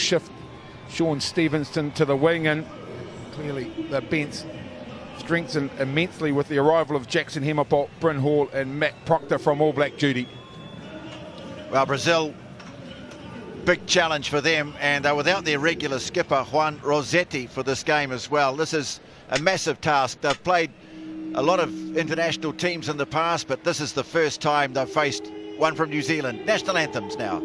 shift Sean Stevenson to the wing, and clearly the bench strengthened immensely with the arrival of Jackson Hemapop, Bryn Hall and Matt Proctor from All Black duty. Well, Brazil, big challenge for them, and they're without their regular skipper Juan Rossetti for this game as well. This is a massive task. They've played a lot of international teams in the past, but this is the first time they've faced one from New Zealand. National anthems now.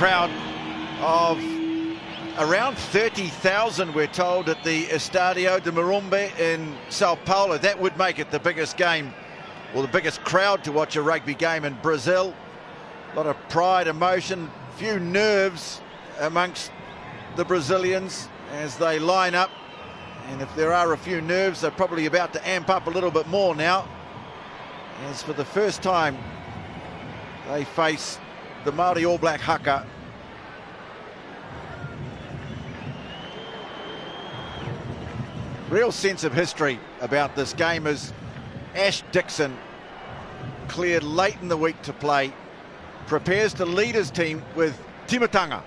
crowd of around 30,000, we're told, at the Estadio de Morumbi in Sao Paulo. That would make it the biggest game, or the biggest crowd to watch a rugby game in Brazil. A lot of pride, emotion, few nerves amongst the Brazilians as they line up. And if there are a few nerves, they're probably about to amp up a little bit more now, as for the first time they face the Maori All Black haka. Real sense of history about this game as Ash Dixon, cleared late in the week to play, prepares to lead his team with timatanga.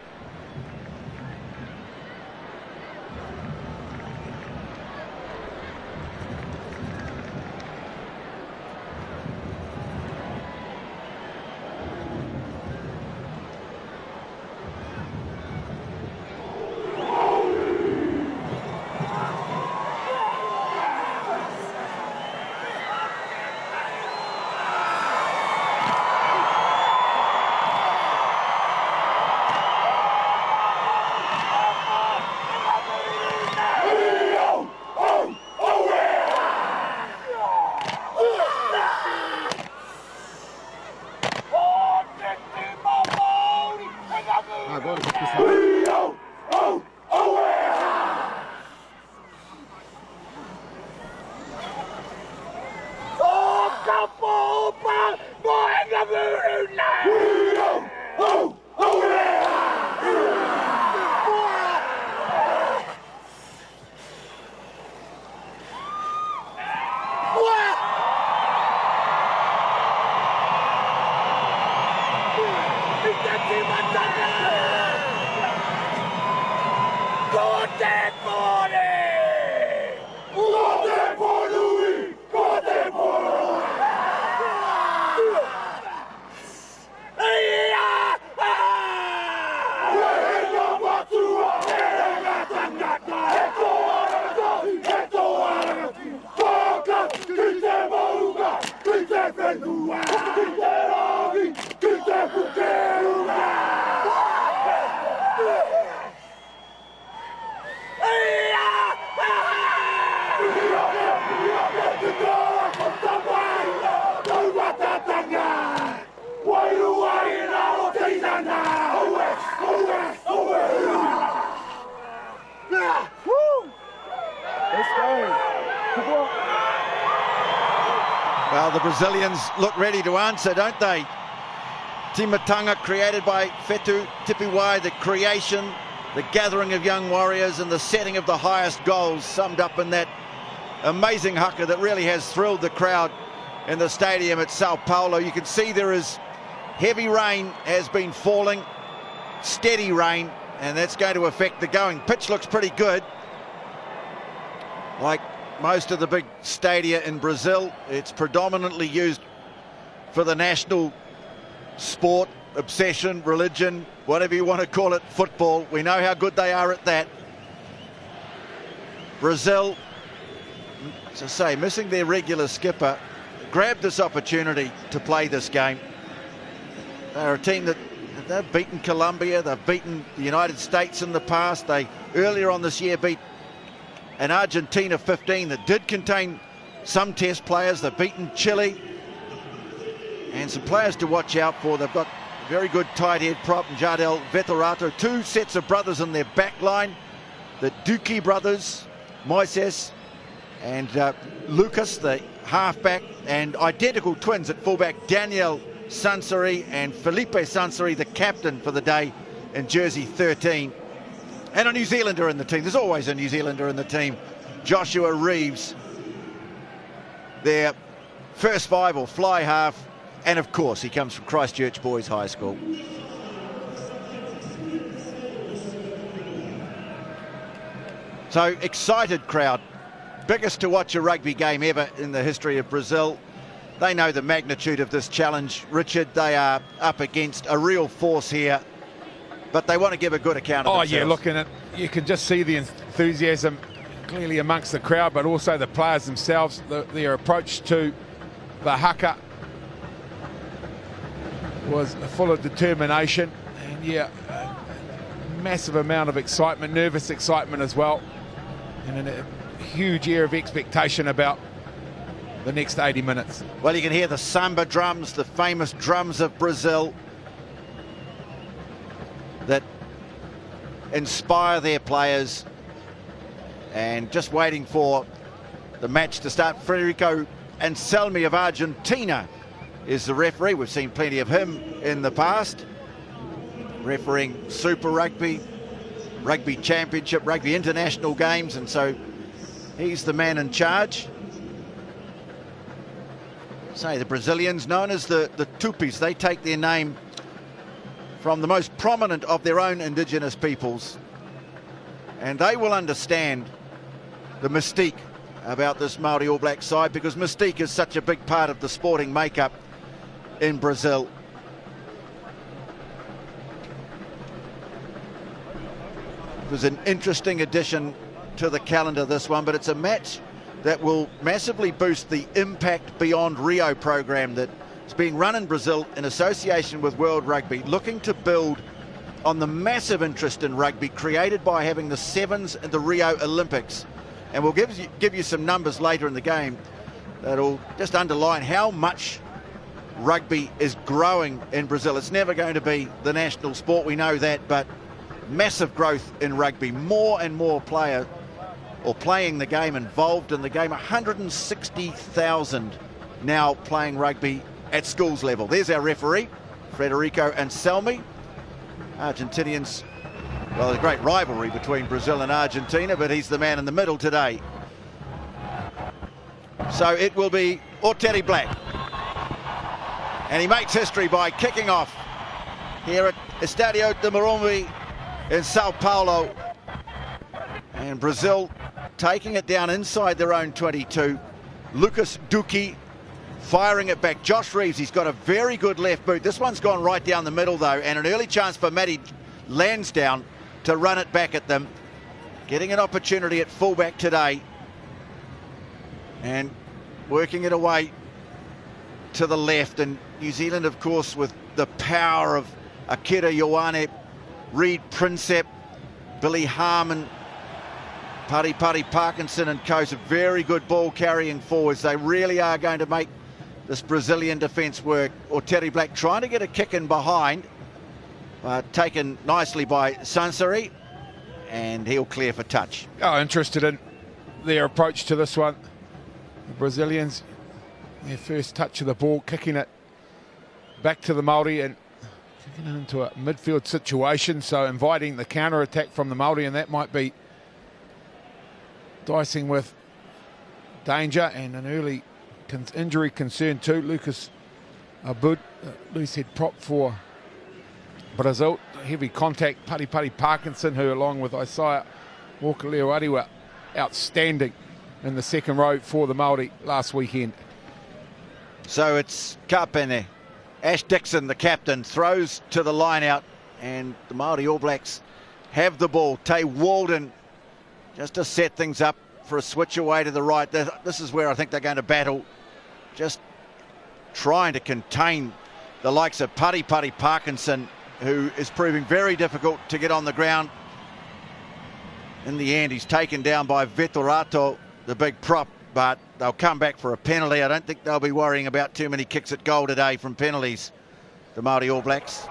Well, the Brazilians look ready to answer, don't they? Timatanga, created by Fetu Tipiwai, the creation, the gathering of young warriors and the setting of the highest goals, summed up in that amazing haka that really has thrilled the crowd in the stadium at Sao Paulo. You can see there is heavy rain has been falling, steady rain, and that's going to affect the going. Pitch looks pretty good. Like most of the big stadia in Brazil, it's predominantly used for the national sport, obsession, religion, whatever you want to call it, football. We know how good they are at that. Brazil, as I say, missing their regular skipper, grabbed this opportunity to play this game. They're a team that they've beaten Colombia, they've beaten the United States in the past. They earlier on this year beat an Argentina 15 that did contain some test players. They've beaten Chile, and some players to watch out for. They've got a very good tight head prop, Jardel Veterato. Two sets of brothers in their back line, the Duque brothers, Moises and Lucas, the halfback, and identical twins at fullback, Daniel Sansari and Felipe Sansari, the captain for the day in jersey 13. And a New Zealander in the team. There's always a New Zealander in the team, Joshua Reeves, their first five or fly half. And of course, he comes from Christchurch Boys High School. So, excited crowd. Biggest to watch a rugby game ever in the history of Brazil. They know the magnitude of this challenge, Richard. They are up against a real force here, but they want to give a good account of themselves. Yeah, looking at, you can just see the enthusiasm clearly amongst the crowd, but also the players themselves, their approach to the haka was full of determination. And Yeah, massive amount of excitement, nervous excitement as well, and a huge air of expectation about the next 80 minutes. Well, you can hear the samba drums, the famous drums of Brazil that inspire their players, and just waiting for the match to start. Federico Anselmi of Argentina is the referee. We've seen plenty of him in the past, refereeing Super Rugby, Rugby Championship, Rugby International games, and so he's the man in charge. Say the Brazilians, known as the Tupis, they take their name from the most prominent of their own indigenous peoples, and they will understand the mystique about this Maori All Black side, because mystique is such a big part of the sporting makeup in Brazil. It was an interesting addition to the calendar, this one, but it's a match that will massively boost the Impact Beyond Rio program that is being run in Brazil in association with World Rugby, looking to build on the massive interest in rugby created by having the sevens in the Rio Olympics. And we'll give you some numbers later in the game that'll just underline how much rugby is growing in Brazil. It's never going to be the national sport, we know that, but massive growth in rugby. More and more players playing the game, involved in the game. 160,000 now playing rugby at schools level. There's our referee, Federico Anselmi. Argentinians, well, there's a great rivalry between Brazil and Argentina, but he's the man in the middle today. So it will be Outra Black. And he makes history by kicking off here at Estádio de Morumbi in Sao Paulo. And Brazil taking it down inside their own 22. Lucas Duque firing it back. Josh Reeves, he's got a very good left boot. This one's gone right down the middle though, and an early chance for Matty Lansdowne to run it back at them. Getting an opportunity at fullback today and working it away to the left. And New Zealand, of course, with the power of Akira Ioane, Reed Prinsep, Billy Harmon, Pari Parkinson and co. Some very good ball carrying forwards. They really are going to make this Brazilian defence work. Outra Black trying to get a kick in behind, taken nicely by Sansari, and he'll clear for touch. Oh, interested in their approach to this one. The Brazilians, their first touch of the ball, kicking it back to the Maori and kicking it into a midfield situation, so inviting the counter-attack from the Maori, and that might be dicing with danger and an early injury concern too. Lucas Abud, loose head prop for Brazil. Heavy contact, Pari Parkinson, who along with Isaiah Walker-Leoari were outstanding in the second row for the Maori last weekend. So it's Kapene. Ash Dixon, the captain, throws to the line out, and the Maori All Blacks have the ball. Tay Walden just to set things up for a switch away to the right. This is where I think they're going to battle, just trying to contain the likes of Pari Parkinson, who is proving very difficult to get on the ground. In the end, he's taken down by Vettorato, the big prop, but they'll come back for a penalty. I don't think they'll be worrying about too many kicks at goal today from penalties, the Maori All Blacks.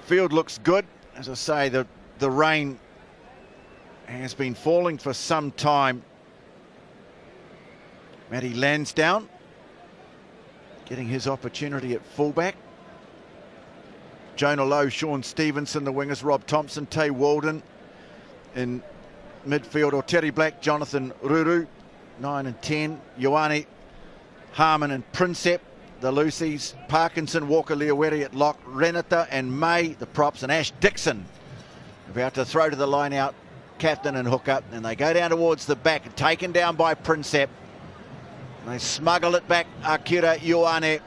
Field looks good. As I say, the rain has been falling for some time. Matty Lansdowne getting his opportunity at fullback. Jonah Lowe, Sean Stevenson, the wingers, Rob Thompson, Tay Walden in midfield, Outra Black, Jonathan Ruru, 9 and 10, Ioane, Harmon and Prinsep, the loosies, Parkinson, Walker-Leoari at lock, Renata and May, the props, and Ash Dixon about to throw to the line out, captain and hooker, and they go down towards the back, taken down by Prinsep. They smuggle it back, Akira Ioane,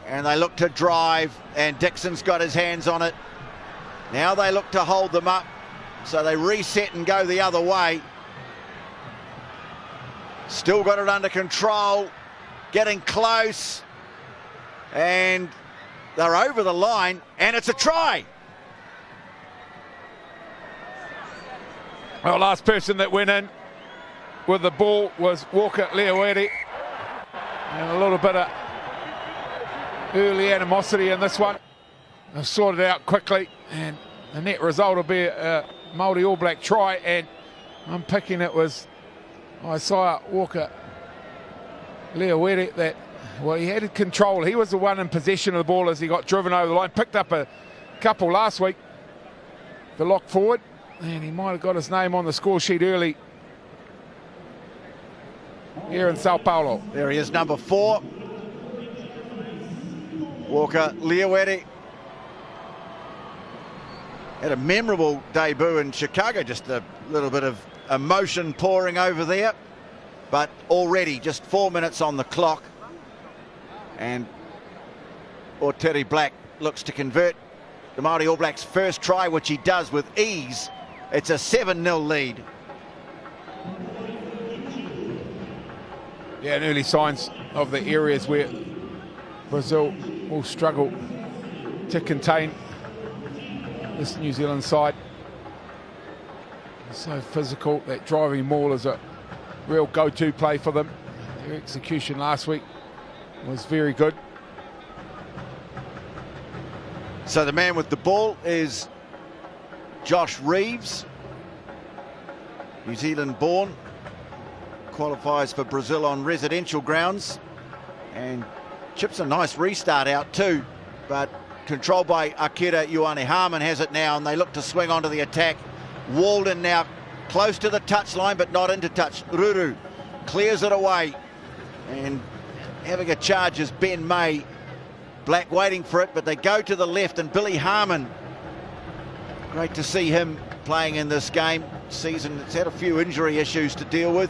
and they look to drive, and Dixon's got his hands on it. Now they look to hold them up, so they reset and go the other way. Still got it under control, getting close, and they're over the line, and it's a try. Well, last person that went in with the ball was Walker Leawere, and a little bit of early animosity in this one. They've sorted it out quickly, and the net result will be a Maori All Black try, and I'm picking it was Isaiah Walker Leawere that, well, he had control. He was the one in possession of the ball as he got driven over the line. Picked up a couple last week, the lock forward, and he might have got his name on the score sheet early here in Sao Paulo. There he is, number 4. Walker Leawere had a memorable debut in Chicago, just a little bit of emotion pouring over there, but already just 4 minutes on the clock, and Terry Black looks to convert the Maori All Blacks' first try, which he does with ease. It's a 7-0 lead. Yeah, and early signs of the areas where Brazil will struggle to contain this New Zealand side. So physical, that driving maul is a real go-to play for them. Their execution last week was very good. So the man with the ball is Josh Reeves, New Zealand born, qualifies for Brazil on residential grounds, and chips a nice restart out too, but controlled by Akira Ioane. Harmon has it now, and they look to swing onto the attack. Walden now close to the touchline, but not into touch. Ruru clears it away, and having a charge is Ben May. Black waiting for it, but they go to the left, and Billy Harmon, great to see him playing in this game. Season, it's had a few injury issues to deal with.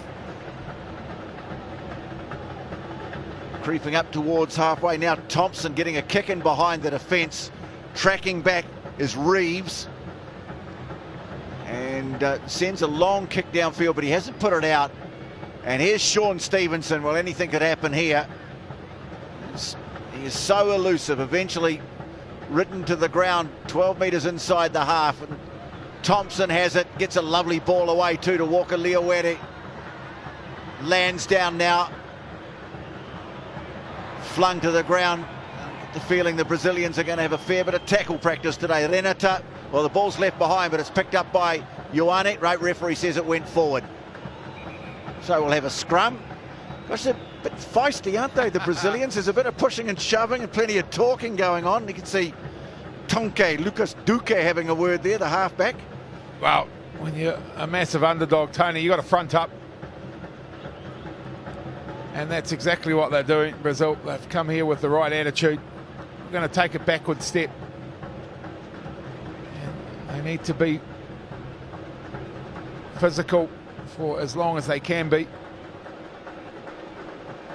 Creeping up towards halfway now, Thompson getting a kick in behind the defence. Tracking back is Reeves, and sends a long kick downfield, but he hasn't put it out. And here's Sean Stevenson. Well, anything could happen here. He is so elusive, eventually ridden to the ground 12 metres inside the half, and Thompson has it, gets a lovely ball away too to Walker Leawere. Lands down now, flung to the ground. The feeling the Brazilians are going to have a fair bit of tackle practice today. Renata, well, the ball's left behind, but it's picked up by Ioane. Right, referee says it went forward. So we'll have a scrum. Gosh, they're a bit feisty, aren't they, the Brazilians? There's a bit of pushing and shoving and plenty of talking going on. You can see Tonke, Lucas Duque having a word there, the halfback. Well, when you're a massive underdog, Tony, you got to front up. And that's exactly what they're doing, Brazil. They've come here with the right attitude. We're going to take a backward step. And they need to be physical for as long as they can be.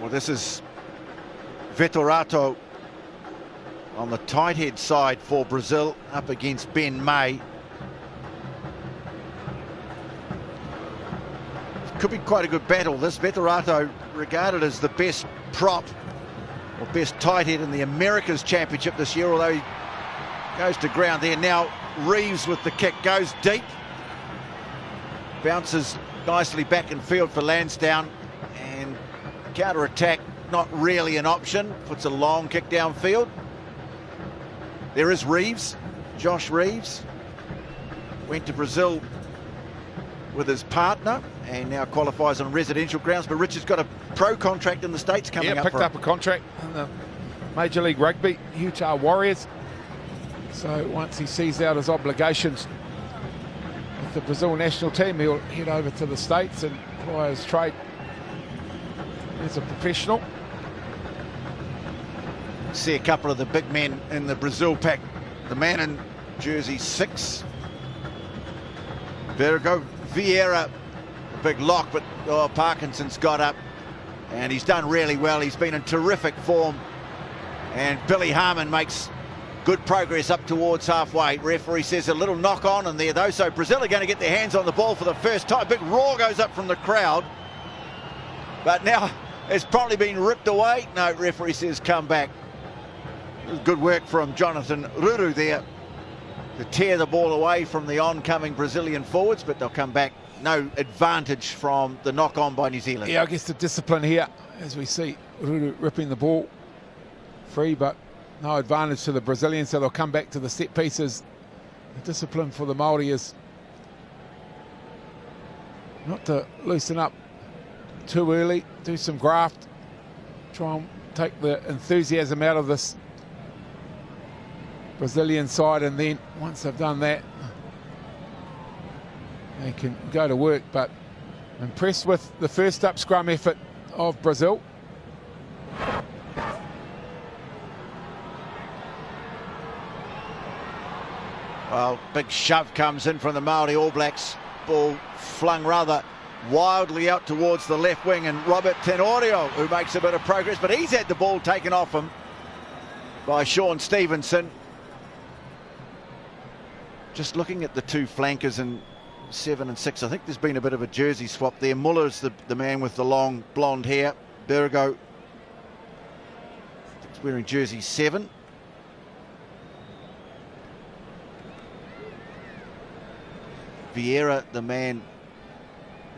Well, this is Veterato on the tight head side for Brazil, up against Ben May. Could be quite a good battle. This Veterato regarded as the best prop or best tight head in the Americas Championship this year, although he goes to ground there. Now Reeves with the kick, goes deep, bounces nicely back in field for Lansdowne, and counter-attack not really an option. Puts a long kick downfield. There is Reeves, Josh Reeves. Went to Brazil with his partner and now qualifies on residential grounds, but Richard's got a pro contract in the States coming up. Yeah, picked up a contract in the Major League Rugby, Utah Warriors. So once he sees out his obligations with the Brazil national team, he'll head over to the States and ply his trade as a professional. See a couple of the big men in the Brazil pack. The man in jersey 6, Virgo Vieira, big lock, but Parkinson's got up and he's done really well. He's been in terrific form, and Billy Harmon makes good progress up towards halfway. Referee says a little knock on in there though, so Brazil are going to get their hands on the ball for the first time. Big roar goes up from the crowd. but now it's probably been ripped away. No, referee says come back. Good work from Jonathan Ruru there to tear the ball away from the oncoming Brazilian forwards, but they'll come back. No advantage from the knock-on by New Zealand. Yeah, I guess the discipline here, as we see Ruru ripping the ball free, but no advantage to the Brazilians, so they'll come back to the set pieces. The discipline for the Maori is not to loosen up too early, do some graft, try and take the enthusiasm out of this Brazilian side, and then once they've done that, they can go to work. But impressed with the first up scrum effort of Brazil. Well, big shove comes in from the Maori All Blacks. Ball flung rather wildly out towards the left wing, and Robert Tenorio, who makes a bit of progress, but he's had the ball taken off him by Sean Stevenson. Just looking at the two flankers in 7 and 6, I think there's been a bit of a jersey swap there. Muller's the man with the long blonde hair. Bergo is wearing jersey 7. Vieira, the man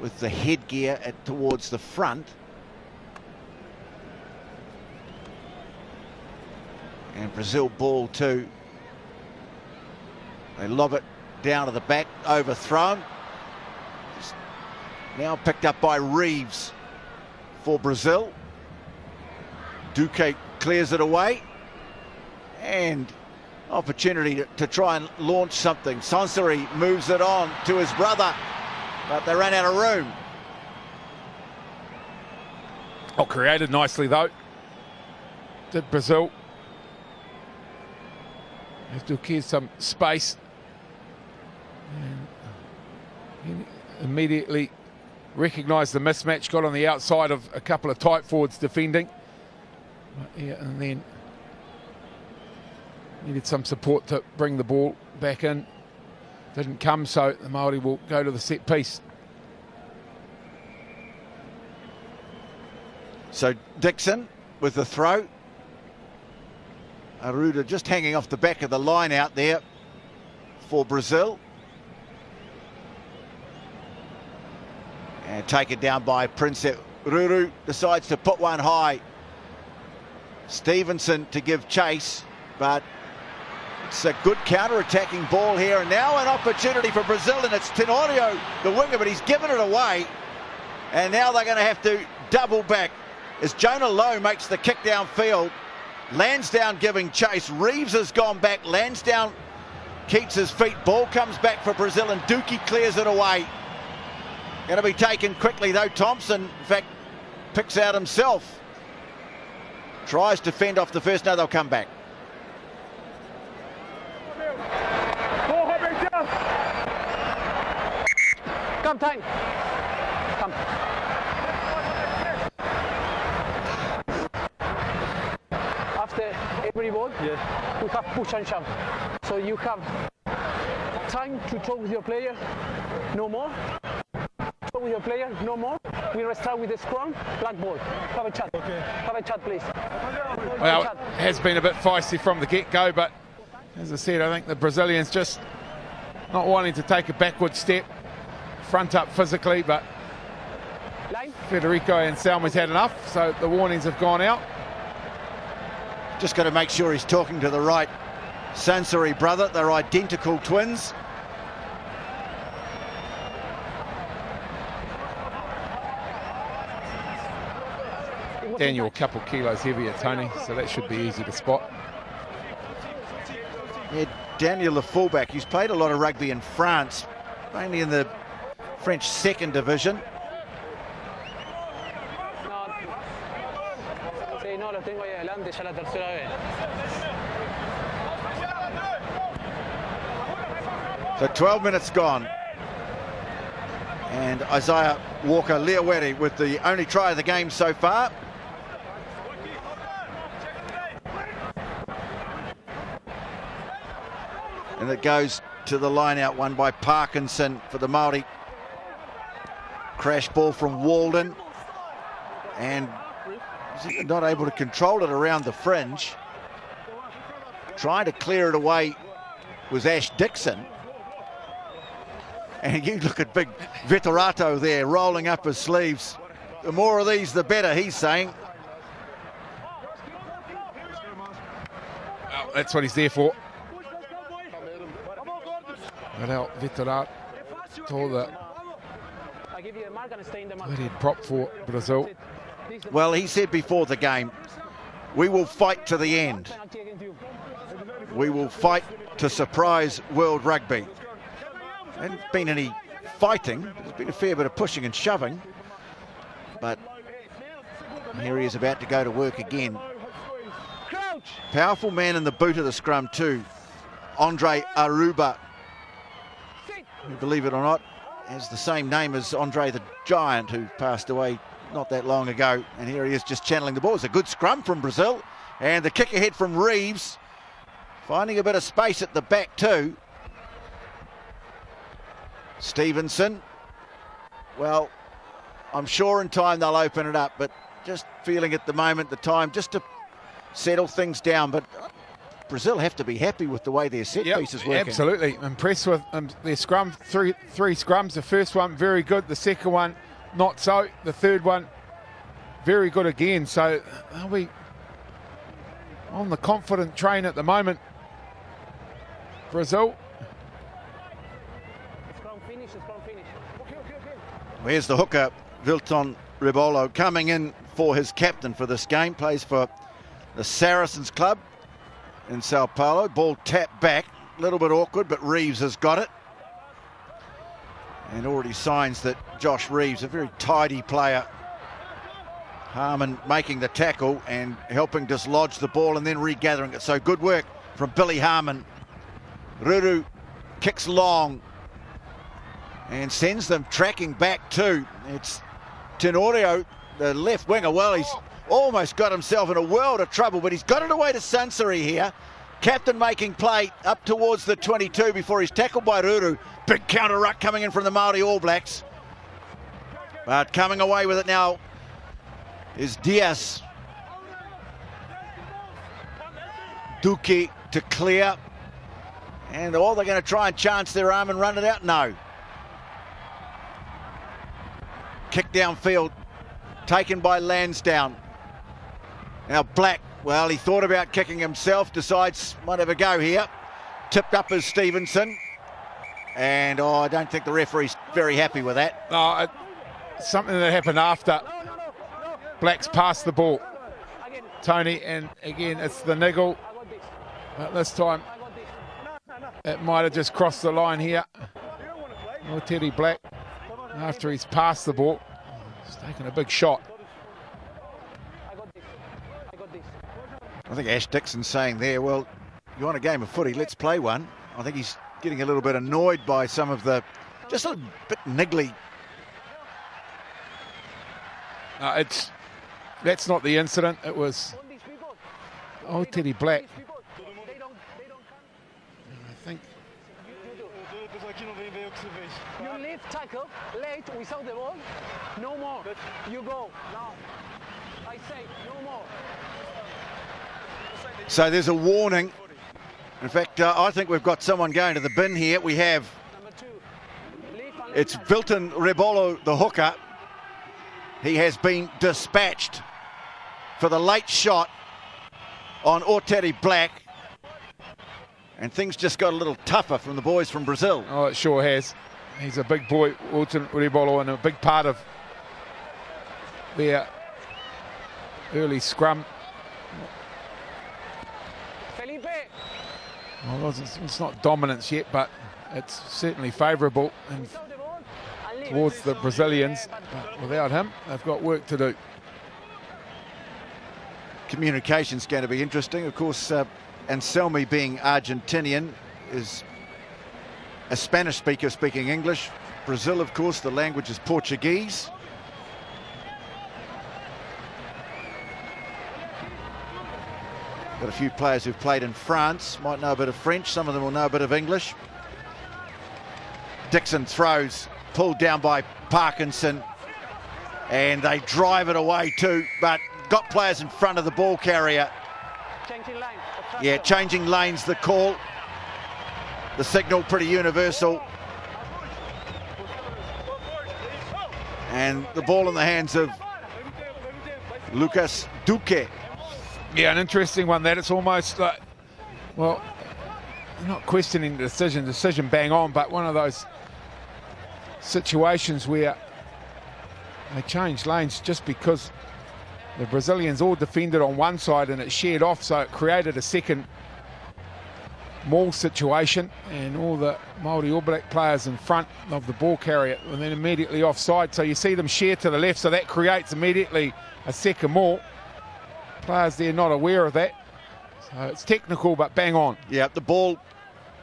with the headgear towards the front. And Brazil ball too. They lob it down to the back, overthrown. Just now picked up by Reeves for Brazil. Duque clears it away. And opportunity to try and launch something. Sansari moves it on to his brother, but they ran out of room. Oh, created nicely though, did Brazil. Have to give some space. And he immediately recognised the mismatch, got on the outside of a couple of tight forwards defending. Yeah, and then needed some support to bring the ball back in. Didn't come, so the Maori will go to the set piece. So Dixon with the throw. Aruda just hanging off the back of the line out there for Brazil. And taken down by Prince. Ruru decides to put one high. Stevenson to give chase, but it's a good counter-attacking ball here, and now an opportunity for Brazil, and it's Tenorio, the winger, but he's given it away, and now they're going to have to double back as Jonah Lowe makes the kick downfield. Lansdowne giving chase. Reeves has gone back. Lansdowne keeps his feet. Ball comes back for Brazil, and Duque clears it away. Going to be taken quickly though. Thompson, in fact, picks out himself. Tries to fend off the first. No, they'll come back. Come, time. Come. After every ball, yeah, we have push and shove. So you have time to talk with your player, no more. Talk with your player, no more. We restart with the scrum, black ball. Have a chat. Okay. Have a chat, please. Well, it has been a bit feisty from the get-go, but as I said, I think the Brazilians just not wanting to take a backward step, front up physically, but Federico and Salmi's had enough, so the warnings have gone out. Just got to make sure he's talking to the right Sansari brother. They're identical twins. Daniel a couple kilos heavier, Tony, so that should be easy to spot. Yeah, Daniel, the fullback, he's played a lot of rugby in France, mainly in the French second division. So 12 minutes gone. And Isaiah Walker-Leawere with the only try of the game so far. And it goes to the line out, one by Parkinson for the Maori. Crash ball from Walden. and he's not able to control it around the fringe. Trying to clear it away was Ash Dixon. And you look at big Veterato there rolling up his sleeves. The more of these, the better, he's saying. Well, that's what he's there for. Without Veterato, the head prop for Brazil. Well, he said before the game, we will fight to the end. We will fight to surprise World Rugby. Hasn't been any fighting. There's been a fair bit of pushing and shoving. But here he is about to go to work again. Powerful man in the boot of the scrum too. Andre Aruba, who, believe it or not, has the same name as Andre the Giant, who passed away not that long ago. And here he is just channeling the ball. It's a good scrum from Brazil. And the kick ahead from Reeves, finding a bit of space at the back too. Stevenson, well, I'm sure in time they'll open it up, but just feeling at the moment the time just to settle things down. But Brazil have to be happy with the way their set piece is working. Absolutely, impressed with their scrum. Three scrums. The first one very good, the second one not so, the third one very good again. So are we on the confident train at the moment, Brazil? Where's the hooker, Wilton Rebolo, coming in for his captain for this game. Plays for the Saracens club in Sao Paulo. Ball tapped back, a little bit awkward, but Reeves has got it. And already signs that Josh Reeves, a very tidy player. Harmon making the tackle and helping dislodge the ball and then regathering it. So good work from Billy Harmon. Ruru kicks long and sends them tracking back too. It's Tenorio, the left winger. Well, he's almost got himself in a world of trouble, but he's got it away to Sansari here. Captain making play up towards the 22 before he's tackled by Ruru. Big counter ruck coming in from the Maori All Blacks. But coming away with it now is Diaz. Duque to clear. And they're going to try and chance their arm and run it out? No. Kick downfield, taken by Lansdowne. Now Black, well, he thought about kicking himself, decides might have a go here. Tipped up as Stevenson. And I don't think the referee's very happy with that. No, something that happened after Black's passed the ball, Tony, and again it's the niggle. But this time it might have just crossed the line here. Oh, Teddy Black, after he's passed the ball, he's taken a big shot. I think Ash Dixon's saying there, well, you want a game of footy, let's play one. I think he's getting a little bit annoyed by some of the, just a bit niggly. That's not the incident. It was Teddy Black. I think. You leave tackle late without the ball. No more. You go now. I say no more. So there's a warning. In fact, I think we've got someone going to the bin here. We have. It's Wilton Rebolo, the hooker. He has been dispatched for the late shot on Oteri Black. And things just got a little tougher from the boys from Brazil. Oh, it sure has. He's a big boy, Wilton Rebolo, and a big part of their early scrum. Well, it's not dominance yet, but it's certainly favourable towards the Brazilians. But without him, they've got work to do. Communication's going to be interesting. Of course, Anselmi, being Argentinian, is a Spanish speaker speaking English. Brazil, of course, the language is Portuguese. Got a few players who've played in France, might know a bit of French, some of them will know a bit of English. Dixon throws, pulled down by Parkinson. And they drive it away too, but got players in front of the ball carrier. Changing lane. Yeah, changing lanes, the call. The signal pretty universal. And the ball in the hands of Lucas Duque. Yeah, an interesting one that. It's almost like, well, not questioning the decision bang on, but one of those situations where they changed lanes just because the Brazilians all defended on one side and it shared off, so it created a second maul situation, and all the Maori All Black players in front of the ball carrier and then immediately offside, so you see them share to the left, so that creates immediately a second maul. Players there not aware of that, so it's technical but bang on. Yeah, the ball,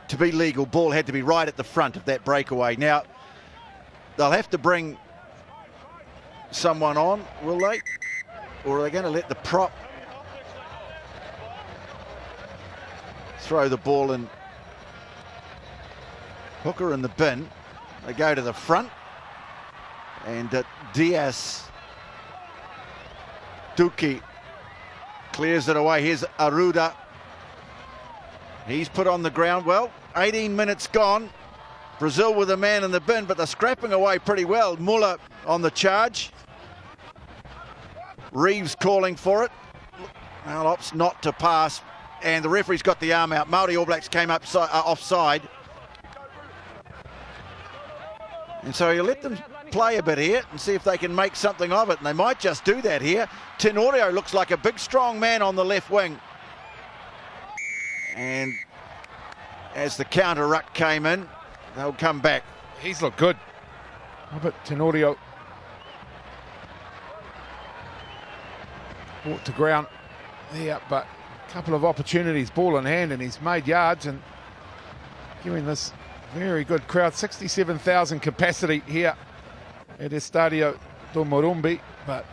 to be legal, ball had to be right at the front of that breakaway. Now they'll have to bring someone on, will they? Or are they going to let the prop throw the ball in? Hooker in the bin. They go to the front, and Diaz Duque clears it away. Here's Aruda. He's put on the ground. Well, 18 minutes gone. Brazil with a man in the bin, but they're scrapping away pretty well. Muller on the charge. Reeves calling for it. Well, opts not to pass, and the referee's got the arm out. Maori All Blacks came up offside. And so you let them play a bit here and see if they can make something of it, and they might just do that here. Tenorio looks like a big, strong man on the left wing. And as the counter ruck came in, they'll come back. He's looked good. How about Tenorio? Brought to ground there, but a couple of opportunities, ball in hand, and he's made yards and giving this very good crowd. 67,000 capacity here at Estadio do Morumbi, but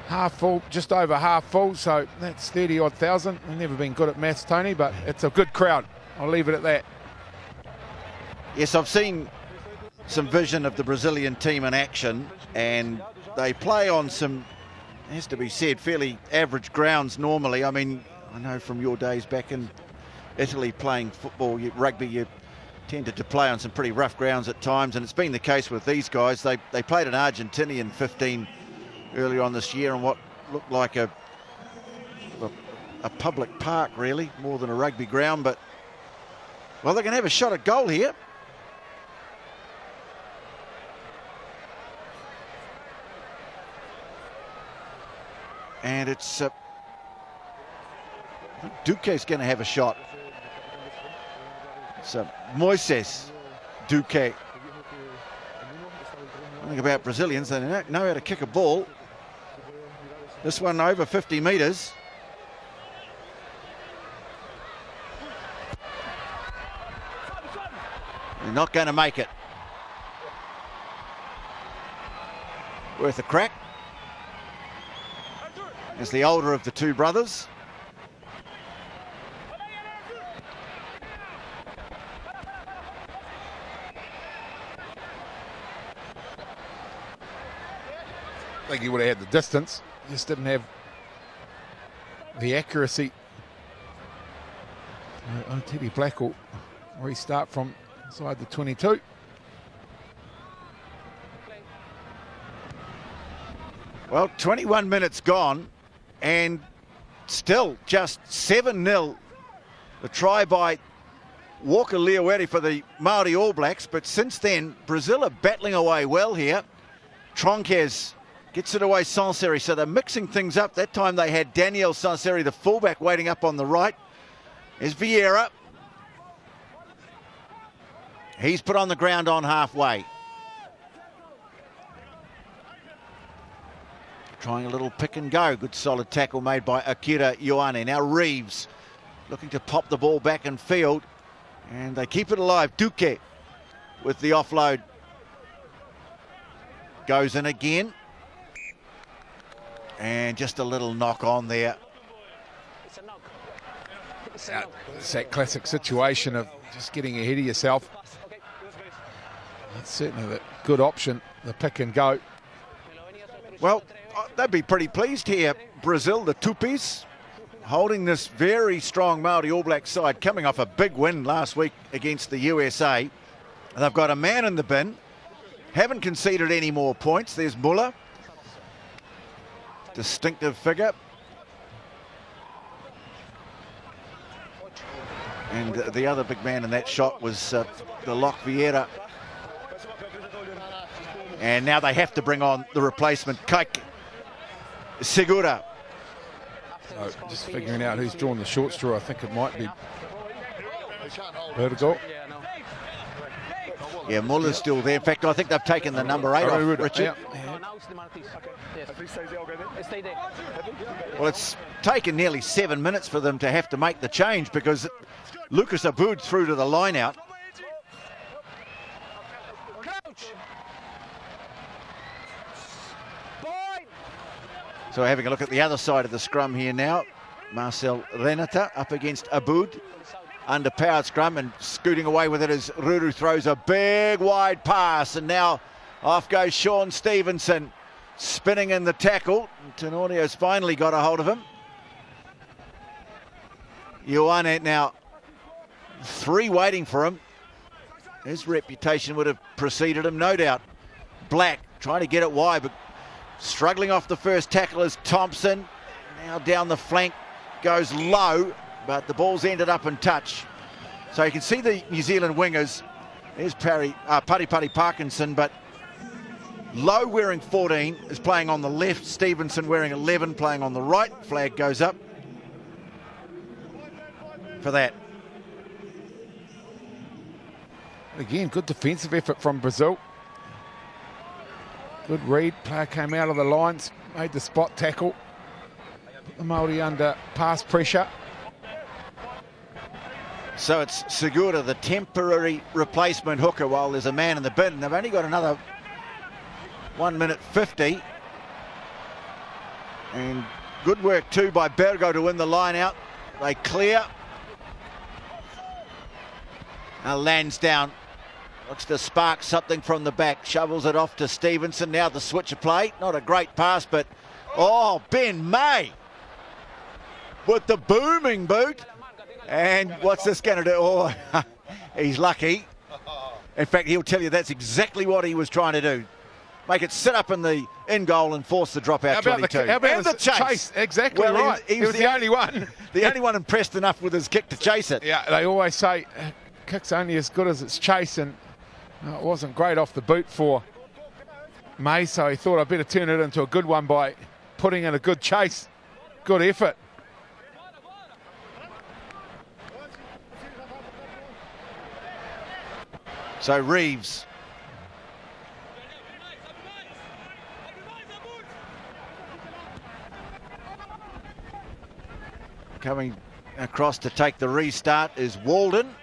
half full, just over half full, so that's 30-odd thousand. I've never been good at maths, Tony, but it's a good crowd. I'll leave it at that. Yes, I've seen some vision of the Brazilian team in action, and they play on some, it has to be said, fairly average grounds normally. I mean, I know from your days back in Italy playing football, rugby, you tended to play on some pretty rough grounds at times, and it's been the case with these guys. They played an Argentinian 15 earlier on this year on what looked like a public park, really, more than a rugby ground. But, well, they're going to have a shot at goal here. And it's Duque's going to have a shot. So Moises Duque. One thing about Brazilians, they know how to kick a ball. This one over 50 metres. They're not going to make it. Worth a crack. As the older of the two brothers. I think he would have had the distance, just didn't have the accuracy. Teddy Black will restart from inside the 22. Well, 21 minutes gone, and still just 7-0. The try by Walker Leaweri for the Maori All Blacks, but since then, Brazil are battling away well here. Tronquez gets it away, Sanseri, so they're mixing things up. That time they had Daniel Sanseri, the fullback, waiting up on the right. There's Vieira. He's put on the ground on halfway. Trying a little pick and go. Good solid tackle made by Akira Ioane. Now Reeves looking to pop the ball back in field. And they keep it alive. Duque with the offload. Goes in again. And just a little knock on there. It's that classic situation of just getting ahead of yourself. That's certainly the good option the pick and go. Well, they'd be pretty pleased here, Brazil, the Tupis, holding this very strong Maori All Black side, coming off a big win last week against the USA. They've got a man in the bin, haven't conceded any more points. There's Muller, distinctive figure. And the other big man in that shot was the Lock Vieira. And now they have to bring on the replacement, Kaik Segura. So just figuring out who's drawn the short straw. I think it might be Vertigo. Yeah, Muller's still there. In fact, I think they've taken the number 8 off, Richard. Yeah. Well, it's taken nearly 7 minutes for them to have to make the change because Lucas Abud through to the line out. So having a look at the other side of the scrum here now. Marcel Renata up against Abud. Underpowered scrum, and scooting away with it as Ruru throws a big wide pass, and now off goes Sean Stevenson, spinning in the tackle. Tenorio's finally got a hold of him. Ioane now 3 waiting for him. His reputation would have preceded him, no doubt. Black trying to get it wide, but struggling off the first tackle is Thompson. Now down the flank goes Low, but the ball's ended up in touch. So you can see the New Zealand wingers. There's Pari Parkinson, but Low wearing 14 is playing on the left. Stevenson wearing 11 playing on the right. Flag goes up for that. Again, good defensive effort from Brazil. Good read. Player came out of the lines, made the spot tackle. Put the Maori under pass pressure. So it's Segura, the temporary replacement hooker, while there's a man in the bin. They've only got another 1 minute 50. And good work too by Bergo to win the line out. They clear. Now Lansdowne looks to spark something from the back. Shovels it off to Stevenson. Now the switch of play. Not a great pass, but oh, Ben May with the booming boot. And what's this going to do? Oh, he's lucky. In fact, he'll tell you that's exactly what he was trying to do. Make it sit up in the in goal and force the drop out 22. How about the chase? Exactly well, right. He was the only one. The only one impressed enough with his kick to chase it. Yeah, they always say kick's only as good as its chase, and it wasn't great off the boot for May, so he thought I'd better turn it into a good one by putting in a good chase. Good effort. So Reeves. Coming across to take the restart is Walden.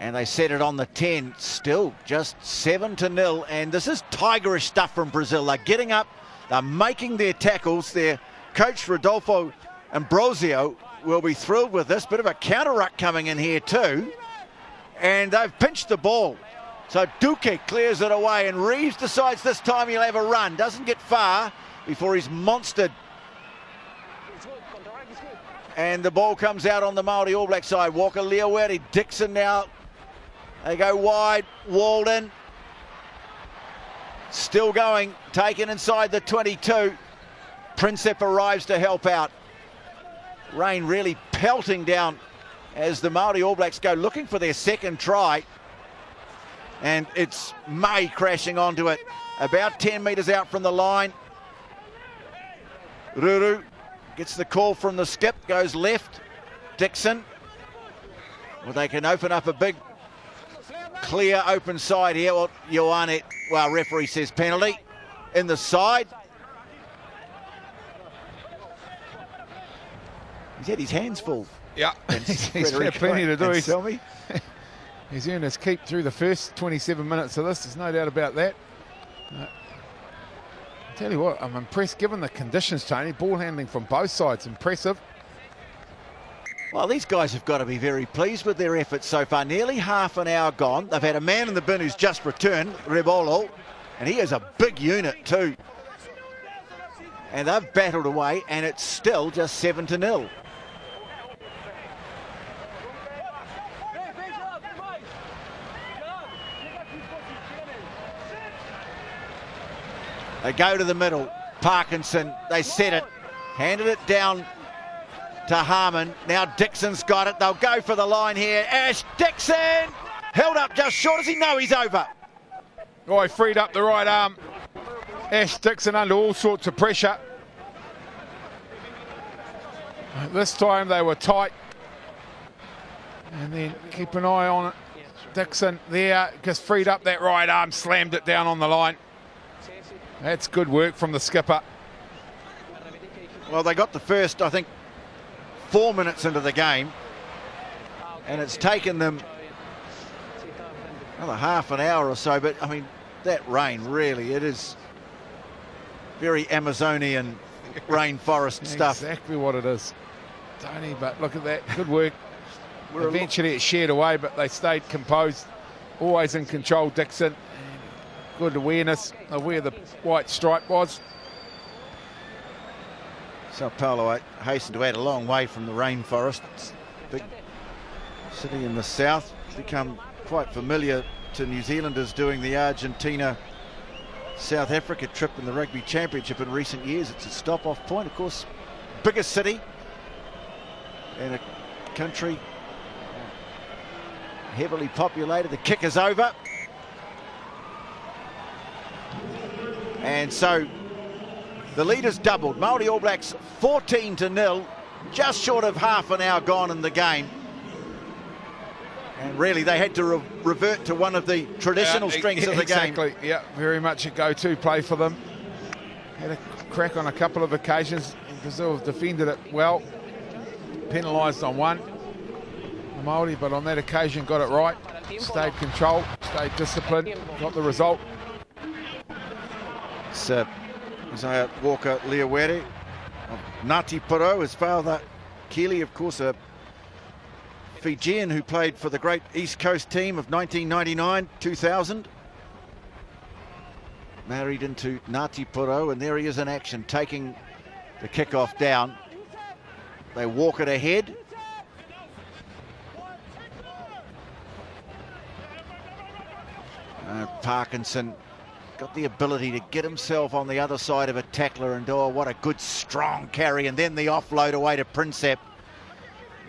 And they set it on the 10. Still just 7-0. And this is tigerish stuff from Brazil. They're getting up. They're making their tackles. Their coach, Rodolfo Ambrosio, will be thrilled with this. Bit of a counter-ruck coming in here too. And they've pinched the ball. So Duque clears it away, and Reeves decides this time he'll have a run. Doesn't get far before he's monstered. And the ball comes out on the Maori All Black side. Walker Leaweri, Dixon now. They go wide. Walden still going, taken inside the 22. Princep arrives to help out. Rain really pelting down as the Maori All Blacks go looking for their second try. And it's May crashing onto it, about 10 metres out from the line. Ruru gets the call from the skip, goes left. Dixon. Well, they can open up a big, clear, open side here. Well, Ioane, well, referee says penalty in the side. He's had his hands full. Yeah, he's had plenty to do. He's earned his keep through the first 27 minutes of this. There's no doubt about that. Tell you what, I'm impressed given the conditions, Tony. Ball handling from both sides, impressive. Well, these guys have got to be very pleased with their efforts so far. Nearly half an hour gone. They've had a man in the bin who's just returned, Rebolo, and he is a big unit too. And they've battled away, and it's still just 7-0. They go to the middle. Parkinson, they set it, handed it down to Harmon. Now Dixon's got it. They'll go for the line here. Ash Dixon held up just short. Does he know he's over? Oh, he freed up the right arm. Ash Dixon under all sorts of pressure. This time they were tight. And then keep an eye on it. Dixon there, just freed up that right arm, slammed it down on the line. That's good work from the skipper. Well, they got the first, I think, 4 minutes into the game, and it's taken them another half an hour or so. But I mean, that rain really, it is very Amazonian rainforest stuff. Exactly what it is, Tony. But look at that, good work. Eventually it shared away, but they stayed composed, always in control. Dixon, good awareness of where the white stripe was. Sao Paulo, I hasten to add, a long way from the rainforest. It's a big city in the south. It's become quite familiar to New Zealanders doing the Argentina-South Africa trip in the Rugby Championship in recent years. It's a stop-off point, of course. Biggest city in a country heavily populated. The kick is over. And so the lead has doubled. Maori All Blacks 14-0, just short of half an hour gone in the game. And really they had to revert to one of the traditional strengths of the game. Exactly, yeah, very much a go-to play for them. Had a crack on a couple of occasions. Brazil have defended it well. Penalised on one. The Maori, but on that occasion got it right. Stayed controlled, stayed disciplined, got the result. It's Isaiah Walker Leawere of Ngāti Porou, his father Keely, of course, a Fijian who played for the great East Coast team of 1999-2000. Married into Ngāti Porou, and there he is in action, taking the kickoff down. They walk it ahead. Parkinson got the ability to get himself on the other side of a tackler, and oh, what a good strong carry, and then the offload away to Princep.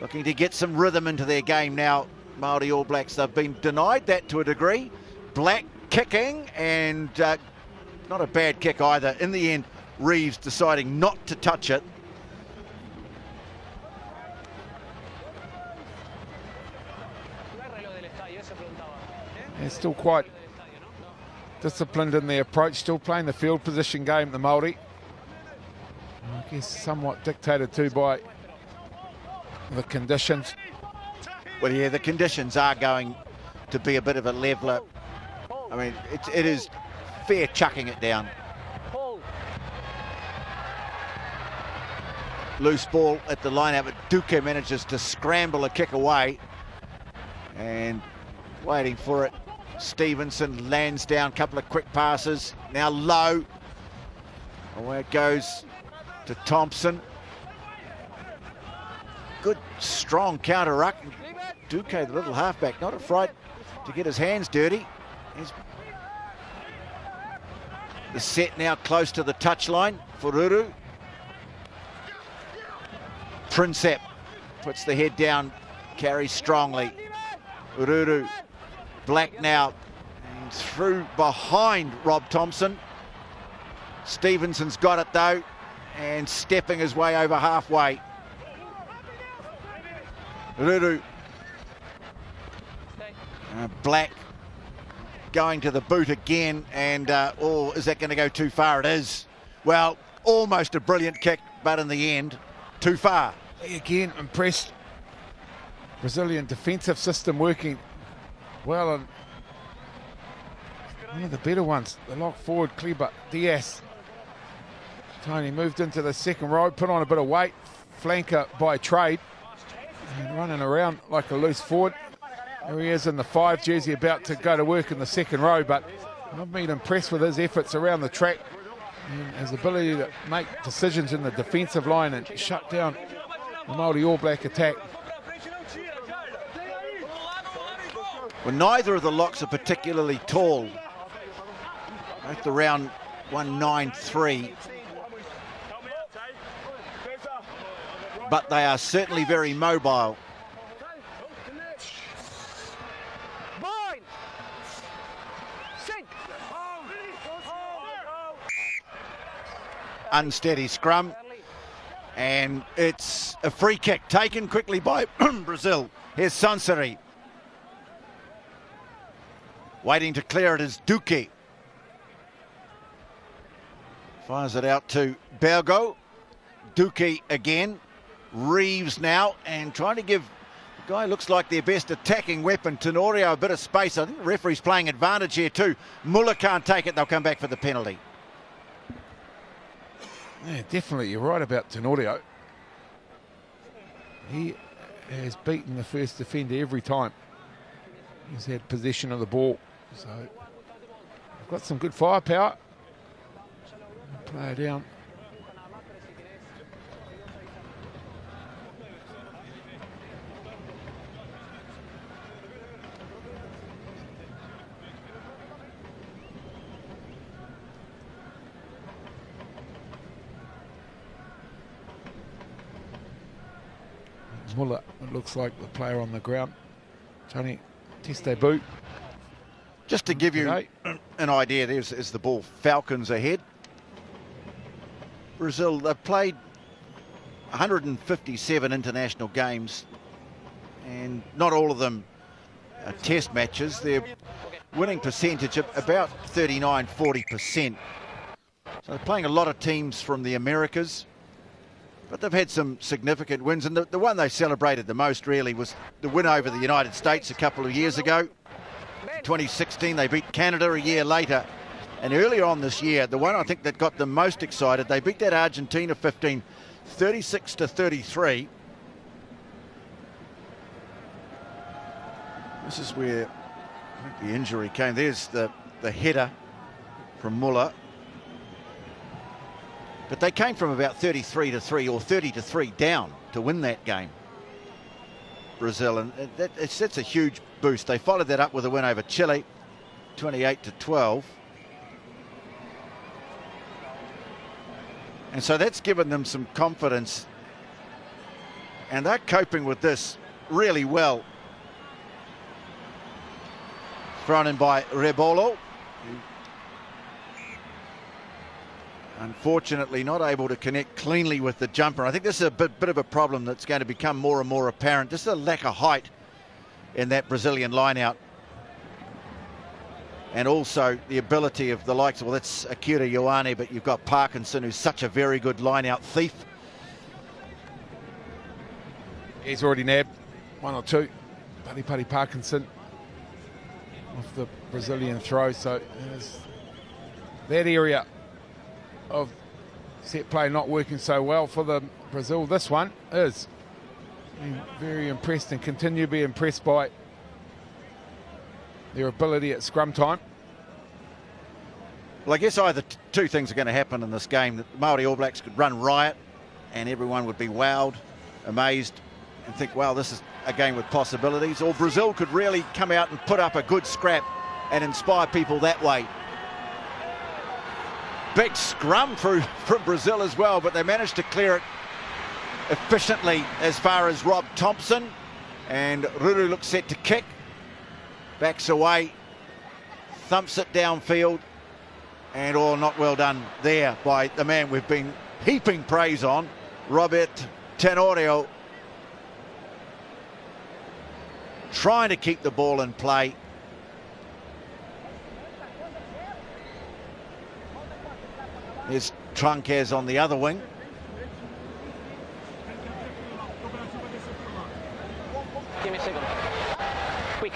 Looking to get some rhythm into their game now, Māori All Blacks. They've been denied that to a degree. Black kicking, and not a bad kick either. In the end, Reeves deciding not to touch it. They're still quite disciplined in their approach, still playing the field position game, the Māori. I guess somewhat dictated too by the conditions. Well, yeah, the conditions are going to be a bit of a leveller. I mean, it is fair chucking it down. Loose ball at the line out, but Duque manages to scramble a kick away. And waiting for it, Stevenson lands down, couple of quick passes, now low. Away it goes to Thompson. Good, strong counter ruck. Duque, the little halfback, not afraid to get his hands dirty. Here's the set now close to the touchline for Ruru. Princep puts the head down, carries strongly. Ururu, Black now, and through behind Rob Thompson. Stevenson's got it though, and stepping his way over halfway. Ururu, Black going to the boot again, and oh, is that going to go too far? It is. Well, almost a brilliant kick, but in the end, too far. Again, impressed. Brazilian defensive system working well, and one of the better ones, the lock forward, Kleber Diaz. Tony moved into the second row, put on a bit of weight, flanker by trade. And running around like a loose forward. There he is in the 5 jersey, about to go to work in the second row, but I've been impressed with his efforts around the track and his ability to make decisions in the defensive line and shut down the Maori All Black attack. Well, neither of the locks are particularly tall. Both around 193. But they are certainly very mobile. Unsteady scrum, and it's a free kick taken quickly by Brazil. Here's Sansari. Waiting to clear it is Duque. Fires it out to Jogo. Duque again. Reeves now, and trying to give the guy looks like their best attacking weapon, Tenorio, a bit of space. I think the referee's playing advantage here too. Muller can't take it. They'll come back for the penalty. Yeah, definitely, you're right about Tenorio. He has beaten the first defender every time he's had possession of the ball. So, they've got some good firepower. Play it down. Muller, it looks like the player on the ground. Tony, test debut. Just to give you an idea, there's the ball. Falcons ahead. Brazil, they've played 157 international games, and not all of them are test matches. Their winning percentage of about 39-40%. So they're playing a lot of teams from the Americas. But they've had some significant wins, and the one they celebrated the most really was the win over the United States a couple of years ago. 2016, they beat Canada a year later. And earlier on this year, the one I think that got them most excited, they beat that Argentina 15, 36-33. This is where I think the injury came. There's the header from Muller. But they came from about 33-3 or 30-3 down to win that game, Brazil, and that's a huge boost. They followed that up with a win over Chile, 28-12. And so that's given them some confidence, and they're coping with this really well. Thrown in by Rebolo. Unfortunately not able to connect cleanly with the jumper. I think this is a bit of a problem that's going to become more and more apparent. Just a lack of height in that Brazilian line-out. And also the ability of the likes of, well, that's Akira Ioane, but you've got Parkinson, who's such a very good line-out thief. He's already nabbed one or two. Pari Parkinson off the Brazilian throw. So that area of set play not working so well for the Brazil. This one is very impressed and continue to be impressed by their ability at scrum time. Well, I guess either two things are going to happen in this game. The Maori All Blacks could run riot and everyone would be wowed, amazed, and think, wow, this is a game with possibilities. Or Brazil could really come out and put up a good scrap and inspire people that way. Big scrum from Brazil as well, but they managed to clear it efficiently as far as Rob Thompson. And Ruru looks set to kick. Backs away, thumps it downfield, and all not well done there by the man we've been heaping praise on, Robert Tenorio. Trying to keep the ball in play. There's Trunquez on the other wing. Give me a second. Quick.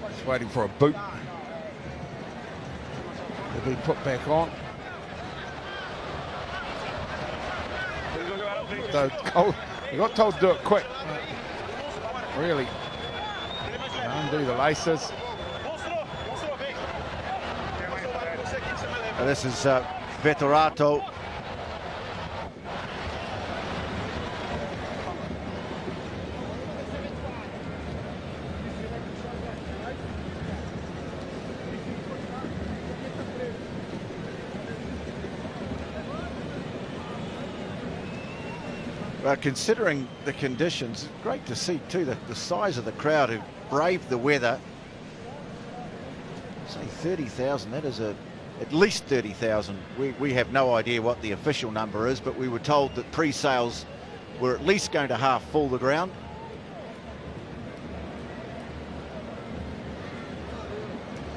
Just waiting for a boot. They've been put back on. He got told to do it quick. Really undo the laces. This is Veterato. Well, considering the conditions, it's great to see too that the size of the crowd who braved the weather. Say 30,000, that is at least 30,000. We have no idea what the official number is, but we were told that pre-sales were at least going to half full the ground.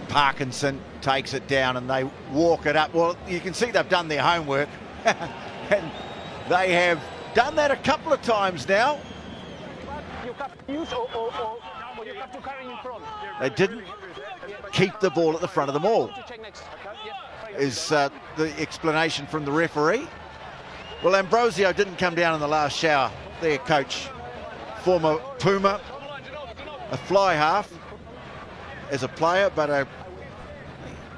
Parkinson takes it down and they walk it up. Well, you can see they've done their homework and they have done that a couple of times now. They didn't keep the ball at the front of the maul, is the explanation from the referee. Well, Ambrosio didn't come down in the last shower. Their coach, former Puma, a fly half as a player, but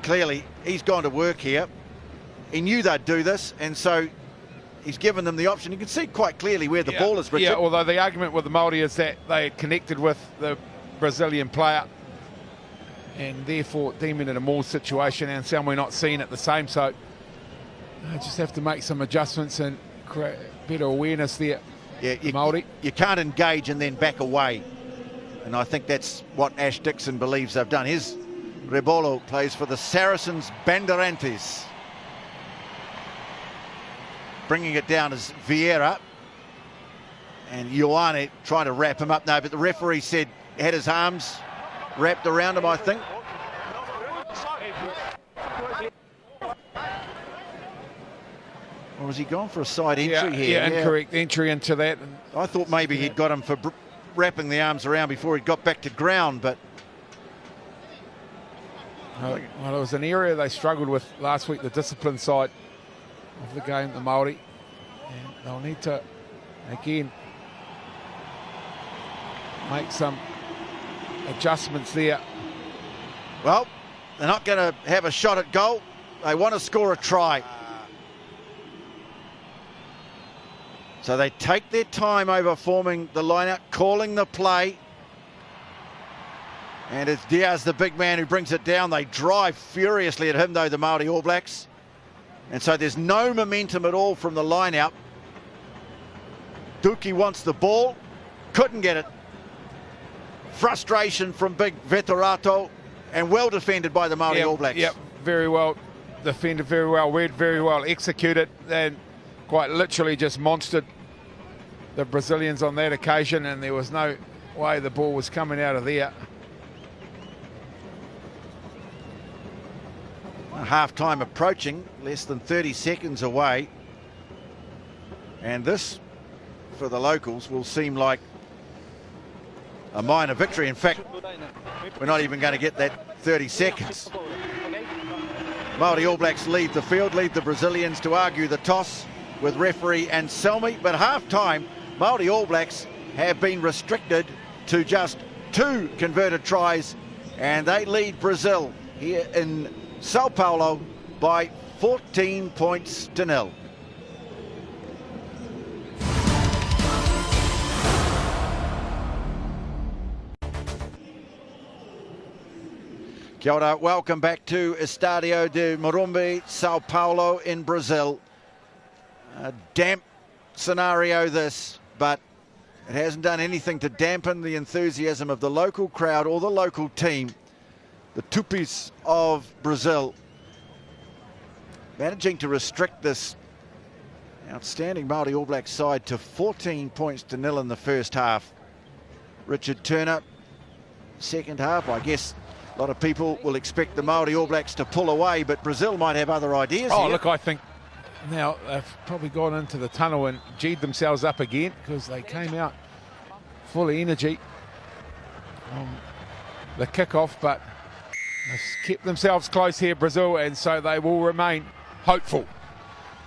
clearly he's gone to work here. He knew they'd do this, and so he's given them the option. You can see quite clearly where the ball is, Richard. Yeah, although the argument with the Maori is that they had connected with the Brazilian player and therefore deeming it a maul situation, and some we're not seeing it the same. So I just have to make some adjustments and create better awareness there. Yeah, Maori. You can't engage and then back away. And I think that's what Ash Dixon believes they've done. Here's Rebolo, plays for the Saracens Bandeirantes. Bringing it down is Vieira. And Ioane trying to wrap him up. No, but the referee said he had his arms wrapped around him, I think. Or was he gone for a side entry here? Yeah, incorrect entry into that. I thought maybe he'd got him for wrapping the arms around before he got back to ground, but... Well, it was an area they struggled with last week, the discipline side of the game, the Maori. And they'll need to, again, make some adjustments there. Well, they're not going to have a shot at goal. They want to score a try. So they take their time over forming the line-out, calling the play. And it's Diaz, the big man, who brings it down. They drive furiously at him, though, the Maori All Blacks. And so there's no momentum at all from the line-out. Duki wants the ball, couldn't get it. Frustration from big Veterato, and well defended by the Maori All Blacks. Yep, very well defended, very well read, very well executed, and quite literally just monstered the Brazilians on that occasion, and there was no way the ball was coming out of there. Half-time approaching, less than 30 seconds away. And this, for the locals, will seem like a minor victory. In fact, we're not even going to get that 30 seconds. Maori All Blacks leave the field, leave the Brazilians to argue the toss with referee Anselmi. But half-time, Maori All Blacks have been restricted to just 2 converted tries, and they lead Brazil here in Sao Paulo by 14 points to 0. Kia ora, welcome back to Estadio de Morumbi, Sao Paulo in Brazil. A damp scenario this, but it hasn't done anything to dampen the enthusiasm of the local crowd or the local team. The Tupis of Brazil managing to restrict this outstanding Maori All Black side to 14 points to 0 in the first half. Richard Turner, second half, I guess a lot of people will expect the Maori All Blacks to pull away, but Brazil might have other ideas here. Look, I think now they've probably gone into the tunnel and G'd themselves up again, because they came out full of energy on the kickoff, but they've kept themselves close here, Brazil, and so they will remain hopeful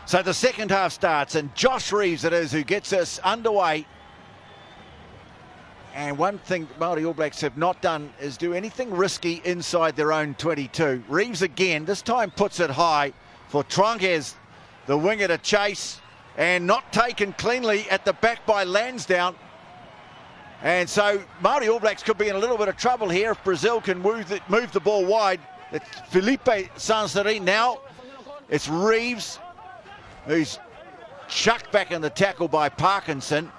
So the second half starts, and Josh Reeves it is who gets us underway. And one thing Maori All Blacks have not done is do anything risky inside their own 22. Reeves again, this time puts it high for Tronquez, the winger, to chase, and not taken cleanly at the back by Lansdowne. And so Maori All Blacks could be in a little bit of trouble here if Brazil can move the ball wide. It's Felipe Sansari now. It's Reeves who's chucked back in the tackle by Parkinson.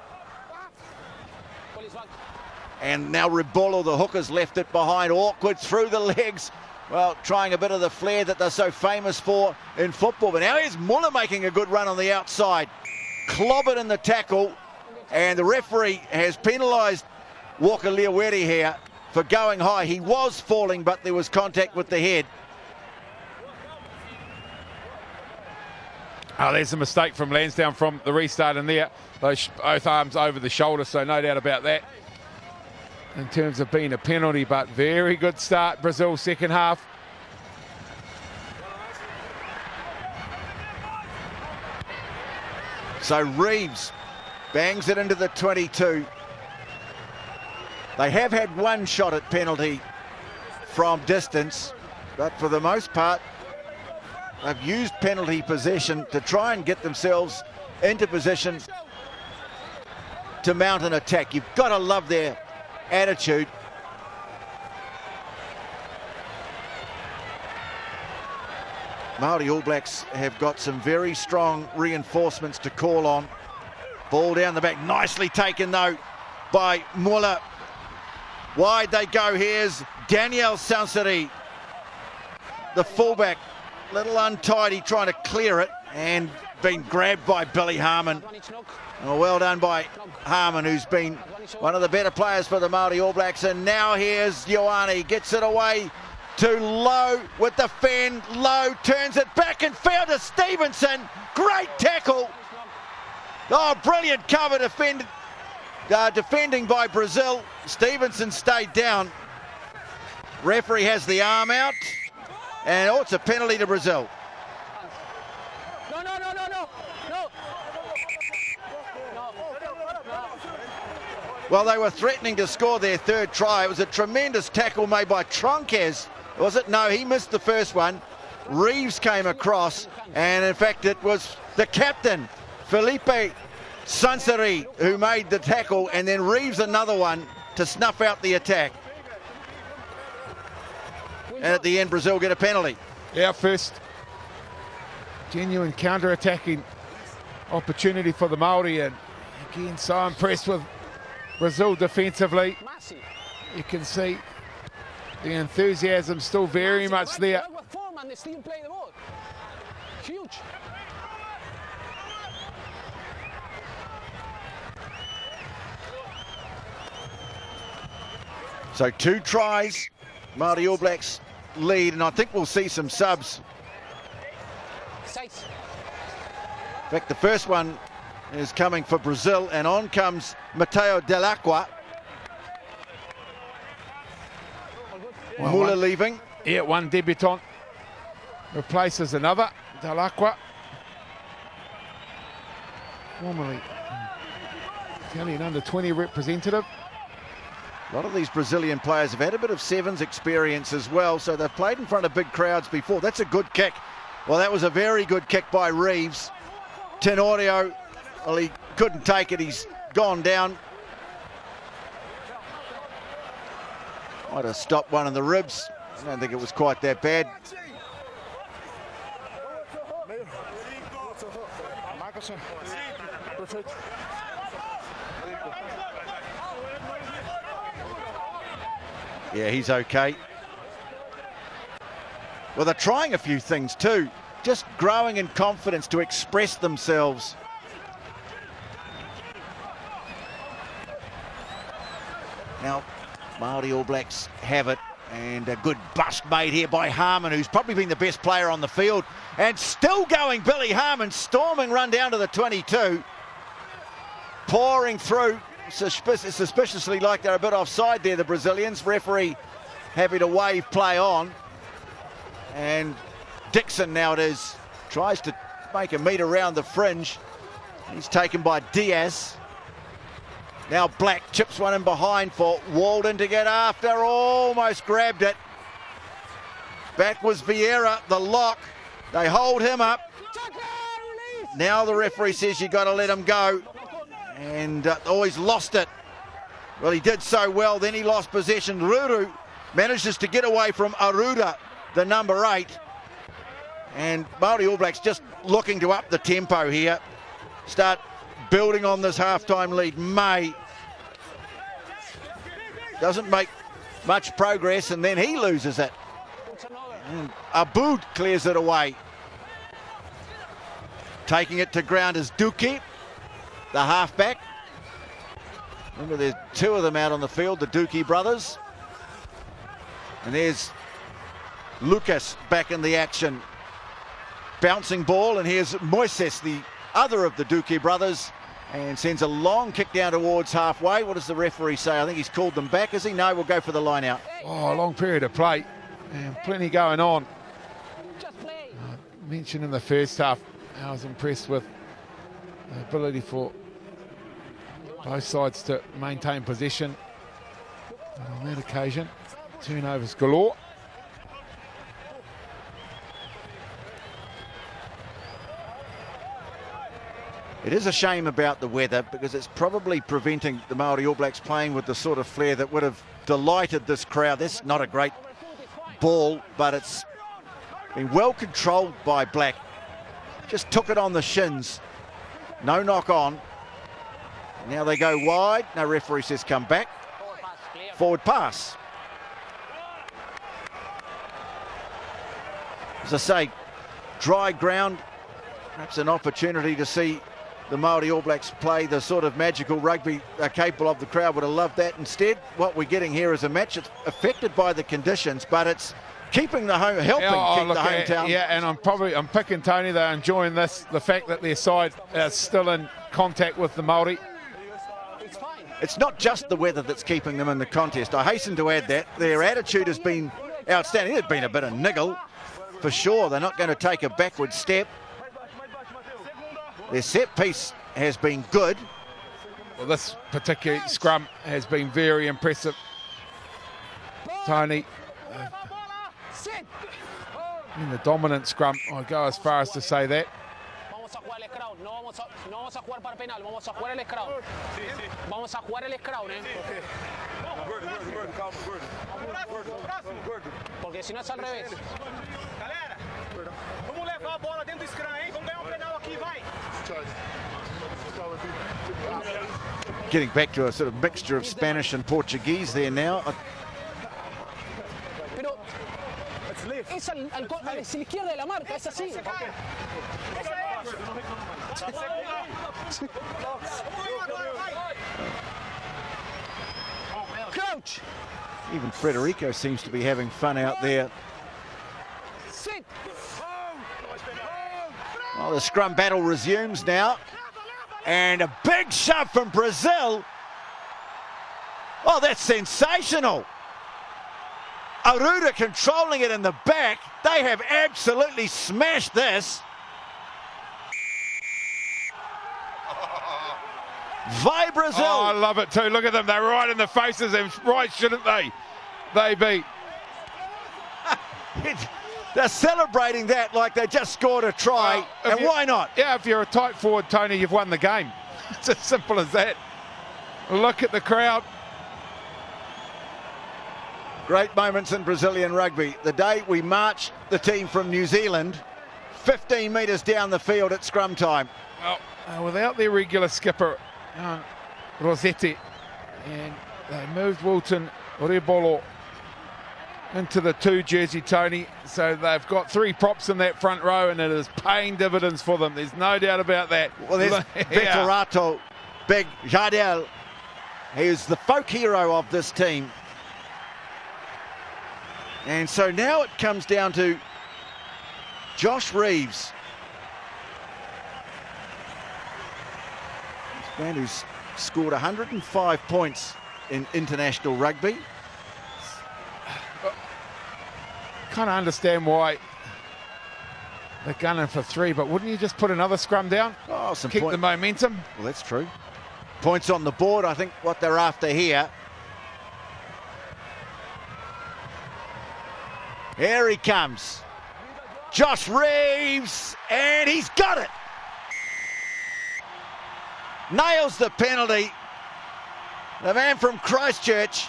And now Ribolo, the hooker's left it behind. Awkward through the legs. Well, trying a bit of the flair that they're so famous for in football. But now here's Muller making a good run on the outside. Clobbered in the tackle. And the referee has penalised Walker Leaweri here for going high. He was falling, but there was contact with the head. Oh, there's a mistake from Lansdowne from the restart in there. Both arms over the shoulder, so no doubt about that in terms of being a penalty, but very good start, Brazil, second half. So Reeves bangs it into the 22. They have had one shot at penalty from distance, but for the most part, they've used penalty possession to try and get themselves into position to mount an attack. You've got to love their attitude. Maori All Blacks have got some very strong reinforcements to call on. Ball down the back, nicely taken though by Muller. Wide they go. Here's Daniel Sansari, the fullback, little untidy, trying to clear it and been grabbed by Billy Harmon. Oh, well done by Harmon, who's been one of the better players for the Maori All Blacks. And now here's Ioane, gets it away to Lowe with the fend. Lowe turns it back and found to Stevenson. Great tackle. Oh, brilliant cover defending by Brazil. Stevenson stayed down. Referee has the arm out. And it's a penalty to Brazil. No. Well, they were threatening to score their third try. It was a tremendous tackle made by Tronquez. Was it? No, he missed the first one. Reeves came across, and in fact it was the captain, Felipe Sansari, who made the tackle, and then Reeves another one to snuff out the attack. And at the end, Brazil get a penalty. Yeah, first genuine counter-attacking opportunity for the Maori, and again, so impressed with Brazil defensively. You can see the enthusiasm still very much there. Huge. So 2 tries, Maori All Blacks lead, and I think we'll see some subs. In fact, the first one is coming for Brazil, and on comes Mateo Delacqua. Muller leaving. Yeah, one debutant replaces another. Delacqua, formerly Italian under-20 representative. A lot of these Brazilian players have had a bit of sevens experience as well, so they've played in front of big crowds before. That's a good kick. Well, that was a very good kick by Reeves. Tenorio, well, he couldn't take it. He's gone down. Might have stopped one in the ribs. I don't think it was quite that bad. Yeah, he's okay. Well, they're trying a few things too, just growing in confidence to express themselves. Now, Maori All Blacks have it, and a good bust made here by Harmon, who's probably been the best player on the field, and still going, Billy Harmon, storming run down to the 22, pouring through. Suspiciously like they're a bit offside there, the Brazilians. Referee happy to wave play on. And Dixon now it is, tries to make a metre around the fringe. He's taken by Diaz. Now Black chips one in behind for Walden to get after. Almost grabbed it. Back was Vieira, the lock. They hold him up. Now the referee says you got to let him go. And he's lost it. Well, he did so well, then he lost possession. Ruru manages to get away from Aruda, the number 8. And Maori All Blacks just looking to up the tempo here. Start building on this half-time lead. May doesn't make much progress, and then he loses it. And Aboud clears it away. Taking it to ground is Duki, the halfback. Remember, there's 2 of them out on the field, the Duki brothers. And there's Lucas back in the action. Bouncing ball, and here's Moises, the other of the Duki brothers, and sends a long kick down towards halfway. What does the referee say? I think he's called them back, has he? No, we'll go for the line out. Oh, a long period of play and plenty going on. Mentioned in the first half, I was impressed with the ability for both sides to maintain possession. But on that occasion, turnovers galore. It is a shame about the weather, because it's probably preventing the Maori All Blacks playing with the sort of flair that would have delighted this crowd. That's not a great ball, but it's been well controlled by Black. Just took it on the shins. No knock on. Now they go wide. No, referee says come back. Forward pass. As I say, dry ground. Perhaps an opportunity to see the Maori All Blacks play the sort of magical rugby they're capable of. The crowd would have loved that. Instead, what we're getting here is a match that's affected by the conditions, but it's keeping the home, helping keep the hometown. Yeah, and I'm picking Tony. They're enjoying this. The fact that their side is still in contact with the Maori. It's not just the weather that's keeping them in the contest. I hasten to add that their attitude has been outstanding. There's been a bit of niggle, for sure. They're not going to take a backward step. Their set piece has been good. Well, this particular scrum has been very impressive. Tony, in the dominant scrum, I go as far as to say that. Getting back to a sort of mixture of Spanish and Portuguese there now. Es a la izquierda de la marca, es así. Crouch. Even Federico seems to be having fun out there. Sit. Well, the scrum battle resumes now. And a big shove from Brazil. Oh, that's sensational. Aruda controlling it in the back. They have absolutely smashed this. Vai Brazil. Oh, I love it too. Look at them. They're right in the faces. And right, shouldn't they? They be. They're celebrating that like they just scored a try. And why not? Yeah, if you're a tight forward, Tony, you've won the game. It's as simple as that. Look at the crowd. Great moments in Brazilian rugby. The day we marched the team from New Zealand 15 metres down the field at scrum time. Well, without their regular skipper, Rossetti, and they moved Wilton Rebolo into the 2 jersey, Tony. So they've got 3 props in that front row, and it is paying dividends for them. There's no doubt about that. Well, there's Veterato, Big Jardel. He is the folk hero of this team. And so now it comes down to Josh Reeves. This man who's scored 105 points in international rugby. Kind of understand why They're gunning for 3, but wouldn't you just put another scrum down? Oh, some keep the momentum. Well, that's true. Points on the board, I think, what they're after here. Here he comes. Josh Reeves, and he's got it. Nails the penalty. The man from Christchurch,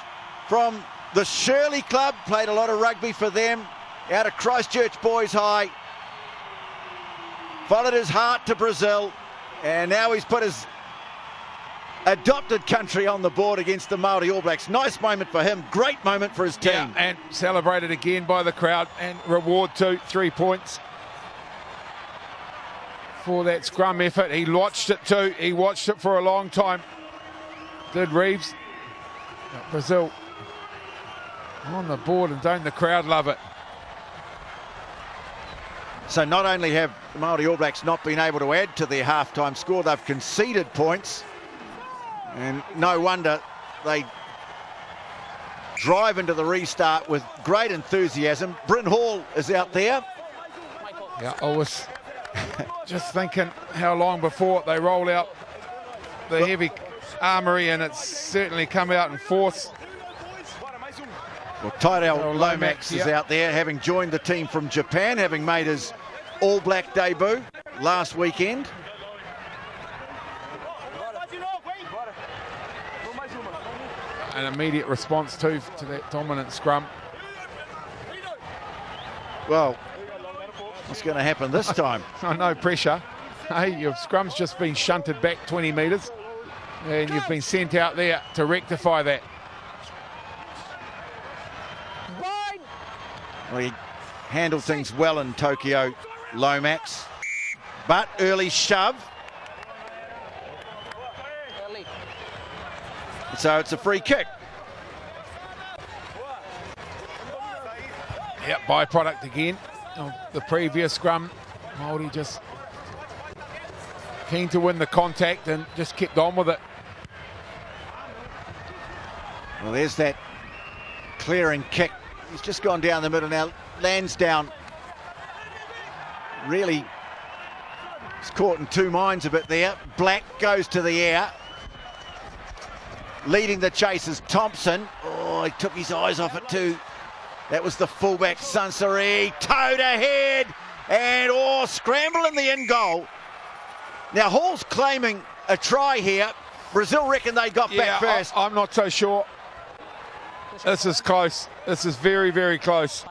from the Shirley Club, played a lot of rugby for them, out of Christchurch Boys High. Followed his heart to Brazil, and now he's put his adopted country on the board against the Maori All Blacks. Nice moment for him, great moment for his team. Yeah, and celebrated again by the crowd, and reward too, 3 points for that scrum effort. He watched it too, he watched it for a long time, did Reeves. Brazil on the board, and don't the crowd love it? So not only have the Maori All Blacks not been able to add to their halftime score, they've conceded points. And no wonder they drive into the restart with great enthusiasm. Bryn Hall is out there. Yeah, I was just thinking how long before they roll out the heavy armoury, and it's certainly come out in force. Well, Tyrell Lomax is out there, having joined the team from Japan, having made his All Black debut last weekend. An immediate response too to that dominant scrum. Well, what's going to happen this time? Oh, no pressure. Hey, your scrum's just been shunted back 20 metres, and you've been sent out there to rectify that. Well, he handled things well in Tokyo, Lomax, but early shove. So it's a free kick. Yep, byproduct again of the previous scrum. Maori just keen to win the contact and just kept on with it. Well, there's that clearing kick. He's just gone down the middle now. Lansdowne really is caught in two minds a bit there. Black goes to the air. Leading the chase is Thompson. Oh, he took his eyes off it too. That was the fullback, Sansari. Towed ahead. And, oh, scramble in the end goal. Now, Hall's claiming a try here. Brazil reckon they got back first. I'm not so sure. This is close. This is very, very close.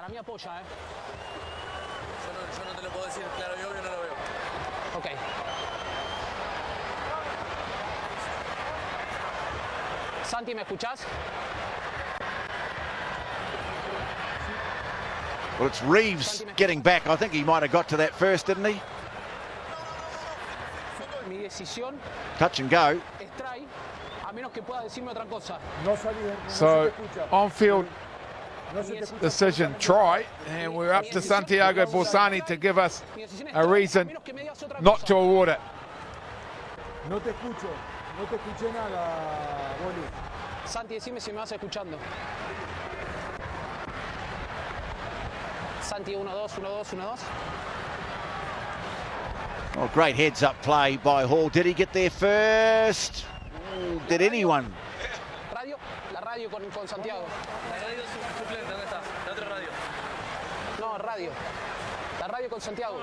Okay. Santi, ¿me escuchás? Well, it's Reeves getting back. I think he might have got to that first, didn't he? Touch and go. So, on-field decision try, and we're up to Santiago Borsani to give us a reason not to award it. No te escuché nada, Boli. Santi, decime si me vas escuchando. Santi, 1-2, 1-2, 1-2. Oh, great heads-up play by Hall. Did he get there first? Did anyone? Radio, la radio con Santiago. La radio suplente, ¿dónde está? La otra radio. No, radio. La radio con Santiago.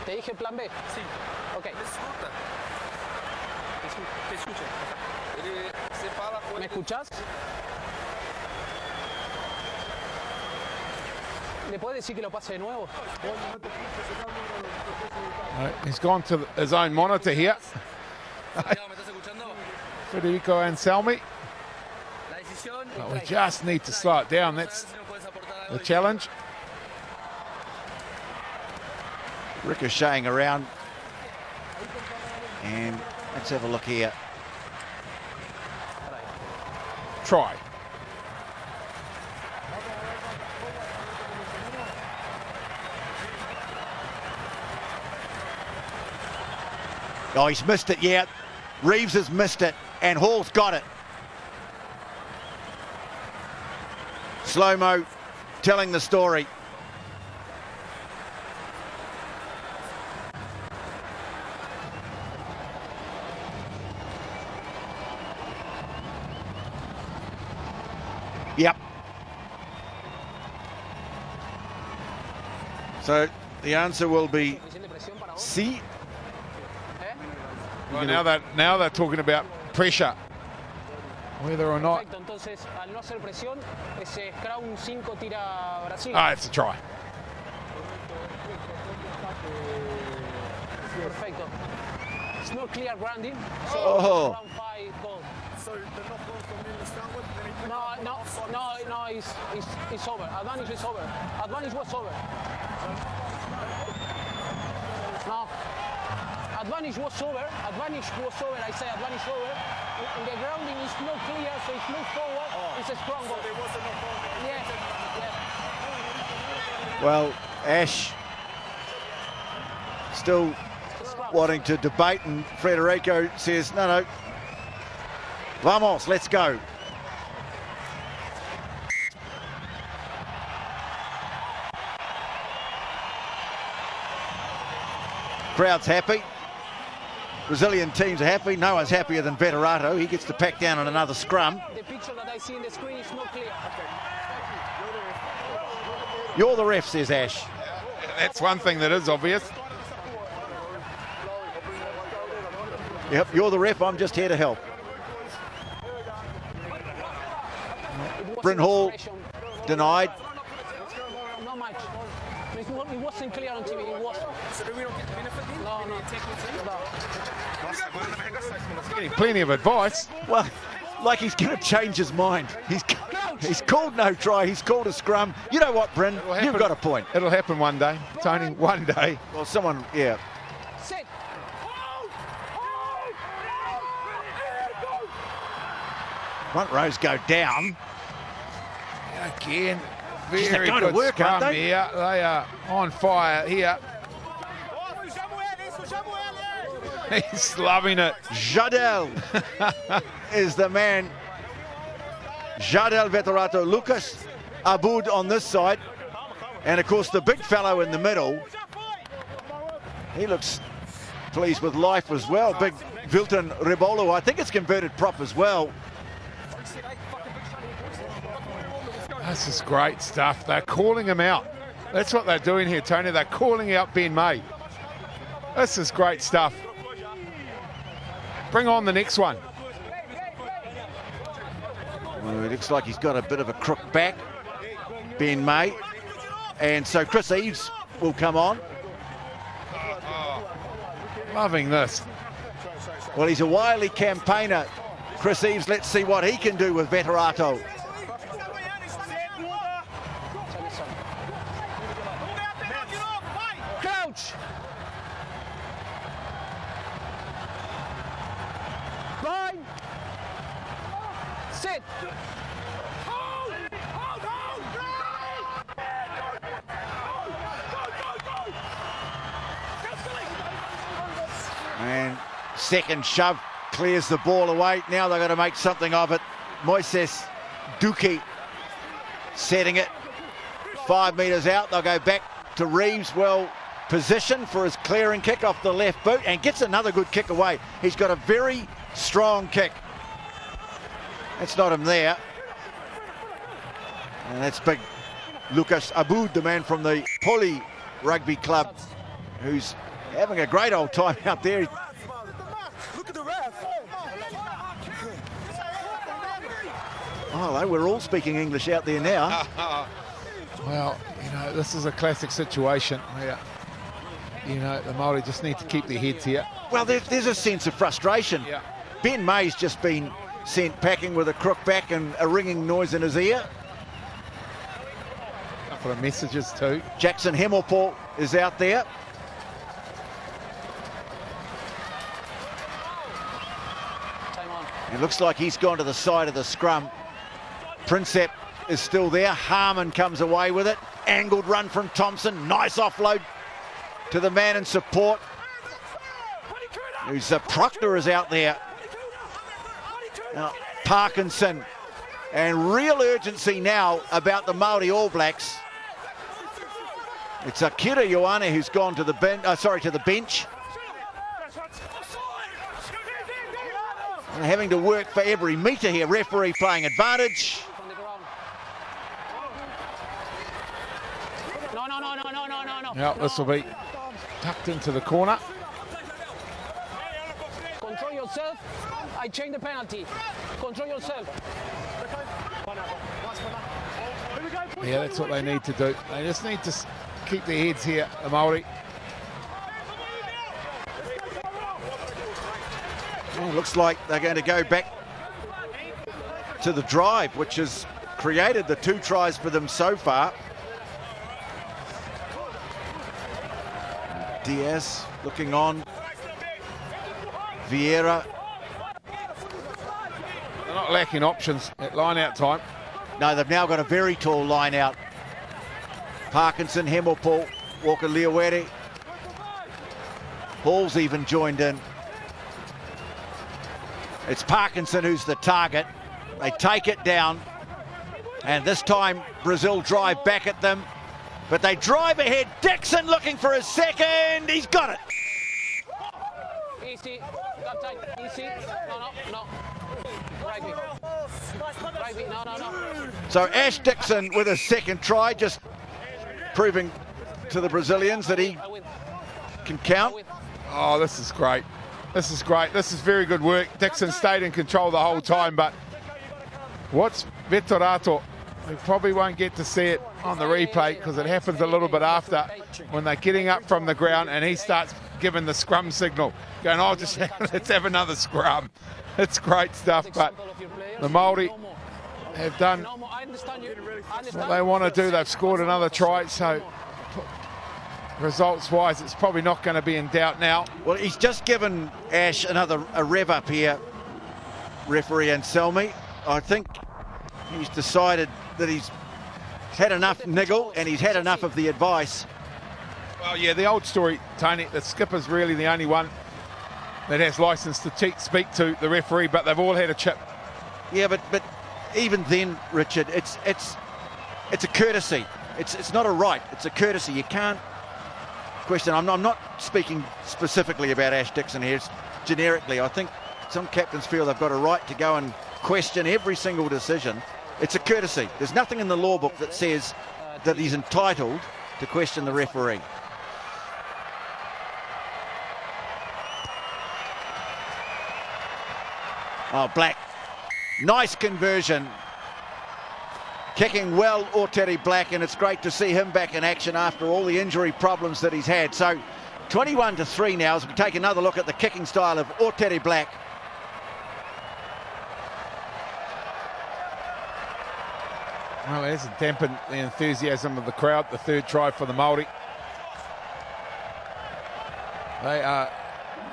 Te dije plan B. Sí. Ok. Te escucho. ¿Me escuchás? ¿Le puede decir que lo pase de nuevo? He's gone to his own monitor here. Federico Anselmi. But we just need to slow it down. That's the challenge. Ricocheting around. And let's have a look here. Try. Oh, he's missed it, yeah. Reeves has missed it, and Hall's got it. Slow-mo telling the story. Yep. So the answer will be C. Well, now they're talking about pressure, whether or not. Entonces, al no hacer presión, ese crown 5 tira Brasil. Ah, it's a try. Perfecto. It's not clear grounding, so Oh. round 5 goal. So the knockouts from in the start with? No, it's over. Advantage is over. Advantage was over. No. Advantage was over. Advantage was over. I say advantage over. And the grounding is not clear, so it's moved forward. It's a strong goal. So there was a knockout. Yeah. Well, Ash still wanting to debate, and Frederico says, no, vamos, let's go. Crowd's happy. Brazilian teams are happy. No one's happier than Veterato. He gets to pack down on another scrum. The picture that I see in the screen is not clear. You're the ref, says Ash. That's one thing that is obvious. Yep, you're the ref. I'm just here to help. Bryn Hall denied. Not much. It wasn't clear on TV. It wasn't. So do we not get benefit then? No. He's getting plenty of advice. Well, like he's going to change his mind. He's called no try. He's called a scrum. You know what, Bryn? You've got a point. It'll happen one day, Tony. One day. Well, someone, yeah. Sit. Front rows go down. Again, They're very going to good work, scrum aren't they? here. They are on fire here. He's loving it. Jadel is the man. Jadel Veterato, Lucas Abud on this side. And of course the big fellow in the middle. He looks pleased with life as well. Big Vilton Rebolo. I think it's converted prop as well. This is great stuff. They're calling him out. That's what they're doing here, Tony. They're calling out Ben May. This is great stuff. Bring on the next one. Well, it looks like he's got a bit of a crook back, Ben May. And so Chris Eves will come on. Loving this. Well, he's a wily campaigner. Chris Eves, let's see what he can do with Veterato. Crouch. Bind. Sit. And second shove clears the ball away. Now they're going to make something of it. Moises Duque setting it 5 metres out. They'll go back to Reeves, well positioned for his clearing kick off the left boot, and gets another good kick away. He's got a very strong kick. That's not him there. And that's big Lucas Abud, the man from the Poli Rugby Club, who's having a great old time out there. Look at the ref. Oh, we're all speaking English out there now. Well, you know, this is a classic situation where, you know, the Maori just need to keep their heads here. Well, there's a sense of frustration. Yeah. Ben May's just been sent packing with a crook back and a ringing noise in his ear. A couple of messages too. Jackson Hemmelpaul is out there. Time on. It looks like he's gone to the side of the scrum. Princep is still there. Harmon comes away with it. Angled run from Thompson. Nice offload to the man in support. Who's Proctor is out there. Now, Parkinson. And real urgency now about the Maori All Blacks. It's Akira Ioane who's gone to the bench. And having to work for every metre here. Referee playing advantage. Now this will be tucked into the corner. Control yourself. I change the penalty. Control yourself. Yeah, that's what they need to do. They just need to keep their heads here, the Maori. Well, looks like they're going to go back to the drive, which has created the 2 tries for them so far. Diaz looking on. Vieira. They're not lacking options at line-out time. No, they've now got a very tall line out. Parkinson, Hemmelpool, Walker-Leawere. Hall's even joined in. It's Parkinson who's the target. They take it down. And this time, Brazil drive back at them. But they drive ahead. Dixon looking for a second. He's got it. Easy. Easy. No. Right wing. Right wing. No. So Ash Dixon with a second try, just proving to the Brazilians that he can count. Oh, this is great. This is great. This is very good work. Dixon stayed in control the whole time, but what's Vettorato? We probably won't get to see it on the replay because it happens a little bit after when they're getting up from the ground and he starts giving the scrum signal, going, oh, just let's have another scrum. It's great stuff, but the Maori have done what they want to do. They've scored another try, so results-wise, it's probably not going to be in doubt now. Well, he's just given Ash a rev up here, referee Anselmi. I think he's decided that he's had enough niggle and he's had enough of the advice. Well, yeah, the old story, Tony, the skipper's really the only one that has license to speak to the referee, but they've all had a chip. Yeah, but even then, Richard, it's a courtesy. It's not a right, it's a courtesy. You can't question. I'm not speaking specifically about Ash Dixon here, it's generically. I think some captains feel they've got a right to go and question every single decision. It's a courtesy. There's nothing in the law book that says that he's entitled to question the referee. Oh, Black. Nice conversion. Kicking well, Oteri Black, and it's great to see him back in action after all the injury problems that he's had. So 21-3 now as we take another look at the kicking style of Oteri Black. Well, it hasn't dampened the enthusiasm of the crowd, the third try for the Maori. They are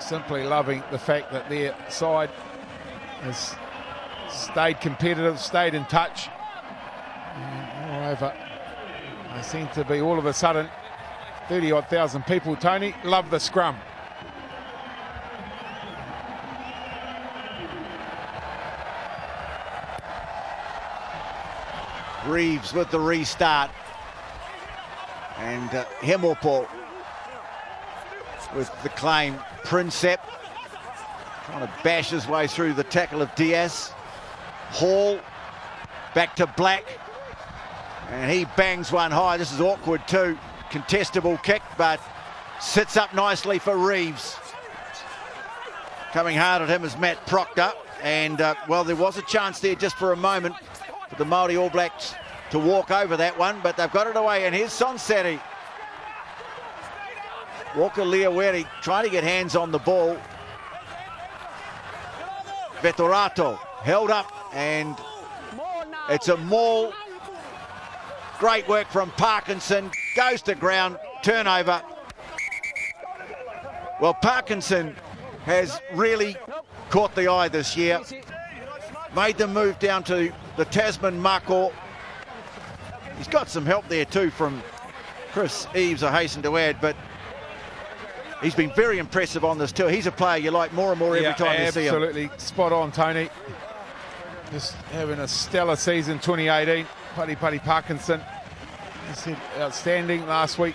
simply loving the fact that their side has stayed competitive, stayed in touch. And moreover, they seem to be all of a sudden 30-odd thousand people, Tony, love the scrum. Reeves with the restart. And Hemmelpool with the claim. Prinsep trying to bash his way through the tackle of Diaz. Hall back to Black. And he bangs one high. This is awkward too. Contestable kick, but sits up nicely for Reeves. Coming hard at him is Matt Proctor. And, well, there was a chance there just for a moment for the Maori All Blacks to walk over that one, but they've got it away. And here's Sonseri. Walker-Leawere trying to get hands on the ball. Vettorato held up, and it's a maul. Great work from Parkinson. Goes to ground, turnover. Well, Parkinson has really caught the eye this year. Made them move down to the Tasman Mako. He's got some help there too from Chris Eves, I hasten to add, but he's been very impressive on this tour. He's a player you like more and more every time you see him. Absolutely spot on, Tony. Just having a stellar season 2018. Pari Parkinson, he said outstanding last week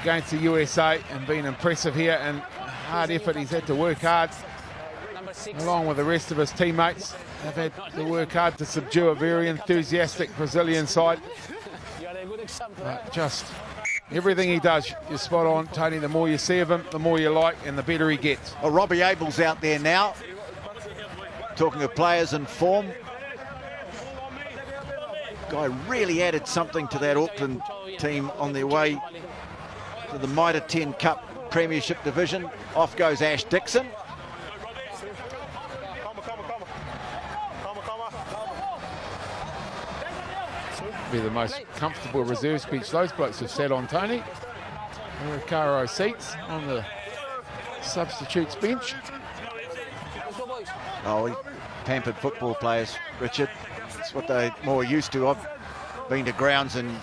against the USA and been impressive here, and hard effort. He's had to work hard along with the rest of his teammates. They've had to work hard to subdue a very enthusiastic Brazilian side. Just everything he does is spot on, Tony. The more you see of him, the more you like, and the better he gets. Well, Robbie Abel's out there now. Talking of players in form. Guy really added something to that Auckland team on their way to the Mitre 10 Cup Premiership division. Off goes Ash Dixon. Be the most comfortable reserve speech those blokes have sat on, Tony. Caro seats on the substitutes bench. Oh, pampered football players, Richard. That's what they're more used to. I've been to grounds in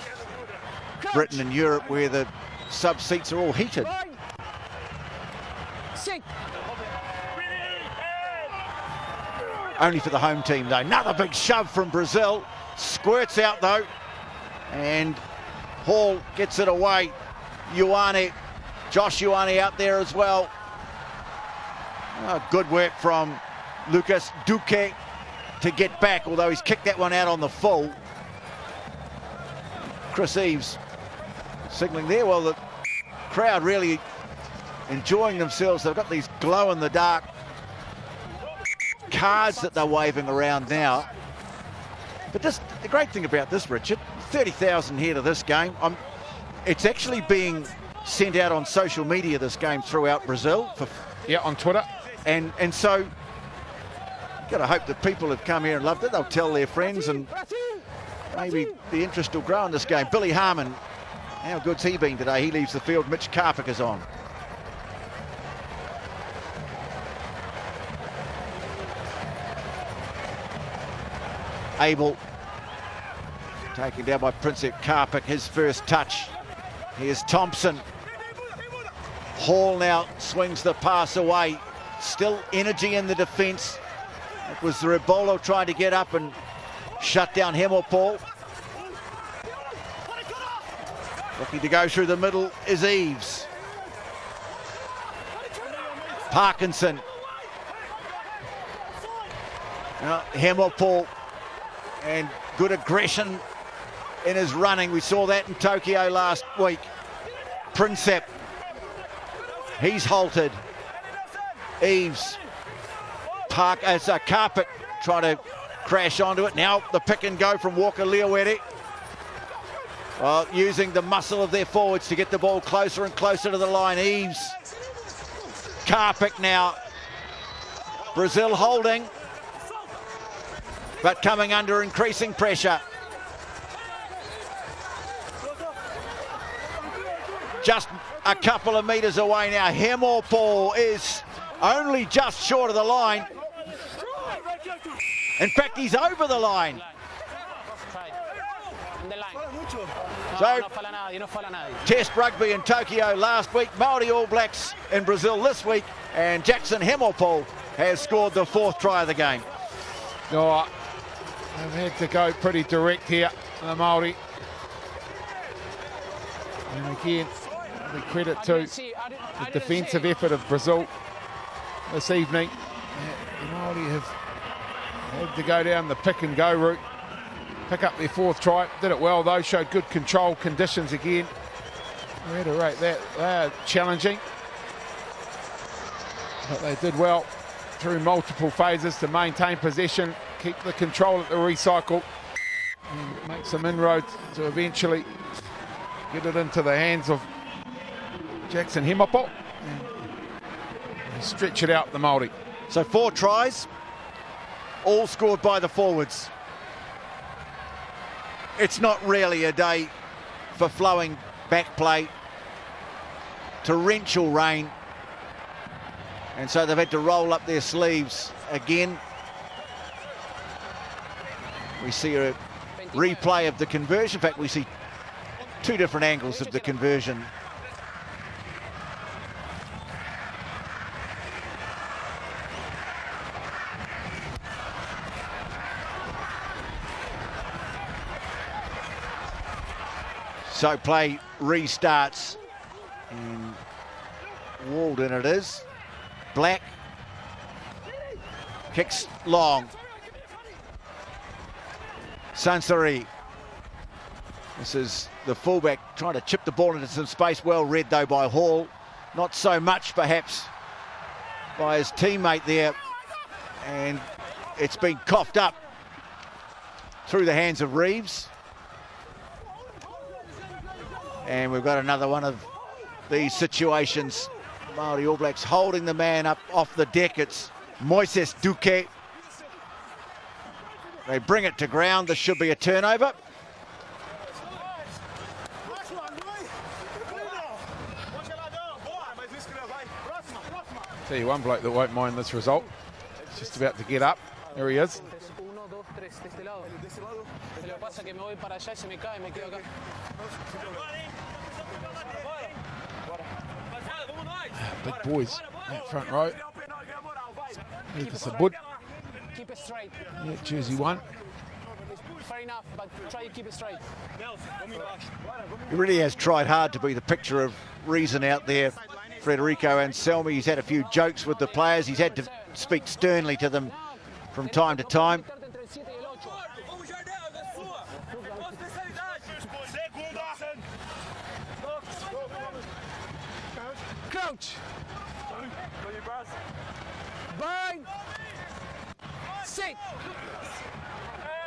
Britain and Europe where the sub seats are all heated. Only for the home team though. Another big shove from Brazil. Squirts out though. And Hall gets it away. Josh Ioane out there as well. Good work from Lucas Duque to get back, although he's kicked that one out on the full. Chris Eves signalling there. Well, the crowd really enjoying themselves. They've got these glow-in-the-dark cards that they're waving around now. But the great thing about this, Richard, 30,000 here to this game. It's actually being sent out on social media, this game, throughout Brazil. Yeah, on Twitter. And so, you've got to hope that people have come here and loved it. They'll tell their friends and maybe the interest will grow in this game. Billy Harmon, how good's he been today? He leaves the field. Mitch Karpik is on. Abel taken down by Princep Karpik, his first touch. Here's Thompson. Hall now swings the pass away. Still energy in the defence. It was Rebolo trying to get up and shut down Hemopol. Looking to go through the middle is Eves. Parkinson. Hemopol. And good aggression in his running. We saw that in Tokyo last week. Princep. He's halted. Eves. Karpik trying to crash onto it. Now the pick and go from Walker Leawere. Well, using the muscle of their forwards to get the ball closer and closer to the line. Eves. Karpik now. Brazil holding, but coming under increasing pressure. Just a couple of metres away now. Hemopol is only just short of the line. In fact, he's over the line. So, Test rugby in Tokyo last week, Maori All Blacks in Brazil this week, and Jackson Hemopol has scored the 4th try of the game. Oh, they've had to go pretty direct here, the Maori. And again, the credit to the defensive effort of Brazil this evening. The Maori have had to go down the pick and go route, pick up their 4th try. Did it well though, showed good control conditions again. We had to rate that. They are challenging, but they did well through multiple phases to maintain possession, keep the control at the recycle, and make some inroads to eventually get it into the hands of Jackson Hemopol and stretch it out the Maori. So 4 tries, all scored by the forwards. It's not really a day for flowing back play, torrential rain, and so they've had to roll up their sleeves again. We see a replay of the conversion. In fact, we see 2 different angles of the conversion. So play restarts, and Walden it is. Black kicks long. Sansari. This is the fullback trying to chip the ball into some space. Well read, though, by Hall. Not so much, perhaps, by his teammate there. And it's been coughed up through the hands of Reeves. And we've got another one of these situations. Maori All Blacks holding the man up off the deck. It's Moises Duque. They bring it to ground. This should be a turnover. Tell you one bloke that won't mind this result. He's just about to get up. There he is. Big boys, that front row. Lucas Abud. Keep it straight. Yeah, jersey 1. Fair enough, but try to keep it straight. He really has tried hard to be the picture of reason out there, Federico Anselmi. He's had a few jokes with the players. He's had to speak sternly to them from time to time. Crouch. Bind. Sit.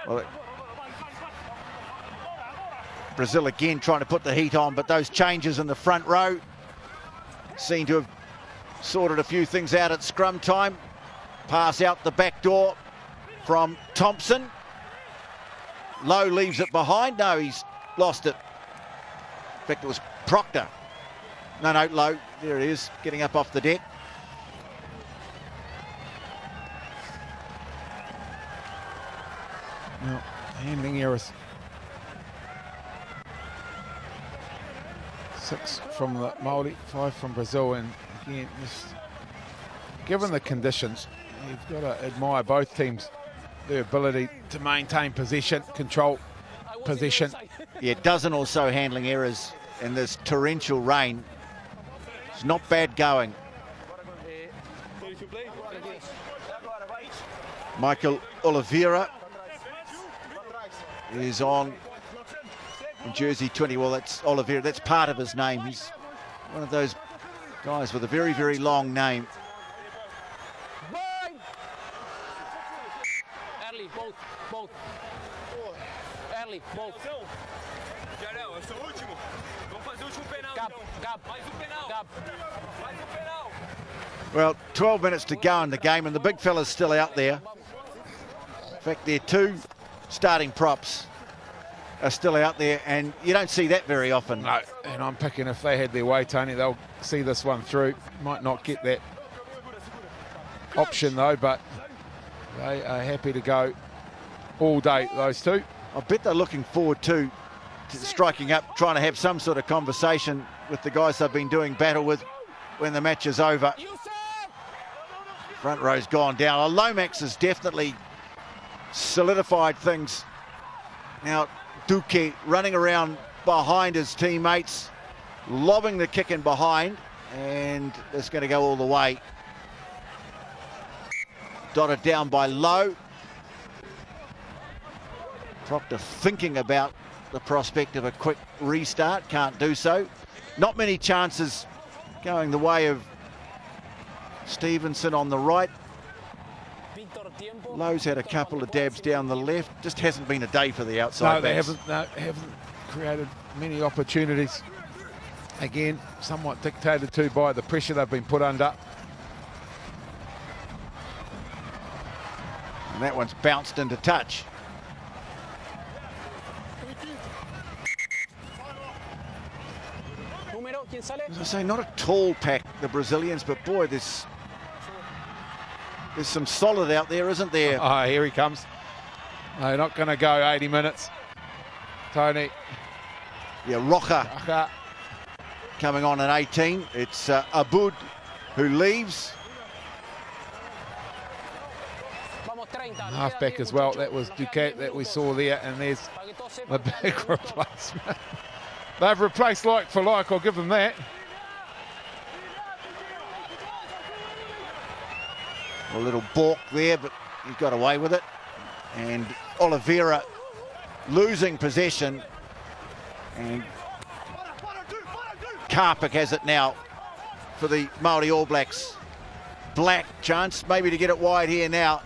Well, Brazil again trying to put the heat on, but those changes in the front row seem to have sorted a few things out at scrum time. Pass out the back door from Thompson. Lowe leaves it behind. No, he's lost it. In fact, it was Proctor. No, Lowe. There it is, getting up off the deck. No, handling errors. 6 from the Maori, 5 from Brazil, and again, just given the conditions, you've got to admire both teams, their ability to maintain possession, control possession. Yeah, dozen or so handling errors in this torrential rain. It's not bad going. Michael Oliveira is on in jersey 20. Well, that's Oliveira. That's part of his name. He's one of those guys with a very, very long name. Early, both. Early, both. Gap. Well, 12 minutes to go in the game, and the big fella's still out there. In fact, their 2 starting props are still out there, and you don't see that very often. No, and I'm picking if they had their way, Tony, they'll see this one through. Might not get that option though, but they are happy to go all day, those 2. I bet they're looking forward to striking up, trying to have some sort of conversation with the guys they've been doing battle with when the match is over. Front row's gone down. Lomax has definitely solidified things. Now, Duque running around behind his teammates, lobbing the kick in behind, and it's going to go all the way. Dotted down by Lowe. Proctor thinking about the prospect of a quick restart, can't do so. Not many chances going the way of Stevenson on the right. Lowe's had a couple of dabs down the left. Just hasn't been a day for the outside. No, they haven't created many opportunities. Again, somewhat dictated to by the pressure they've been put under. And that one's bounced into touch. As I say, not a tall pack, the Brazilians, but boy, there's some solid out there, isn't there? Oh, here he comes. They're not going to go 80 minutes. Tony. Yeah, Rocha coming on at 18. It's Abud who leaves. Halfback as well. That was Duquette that we saw there, and there's the big replacement. They've replaced like for like, I'll give them that. A little balk there, but he got away with it. And Oliveira losing possession. And Karpik has it now for the Maori All Blacks. Black chance maybe to get it wide here now.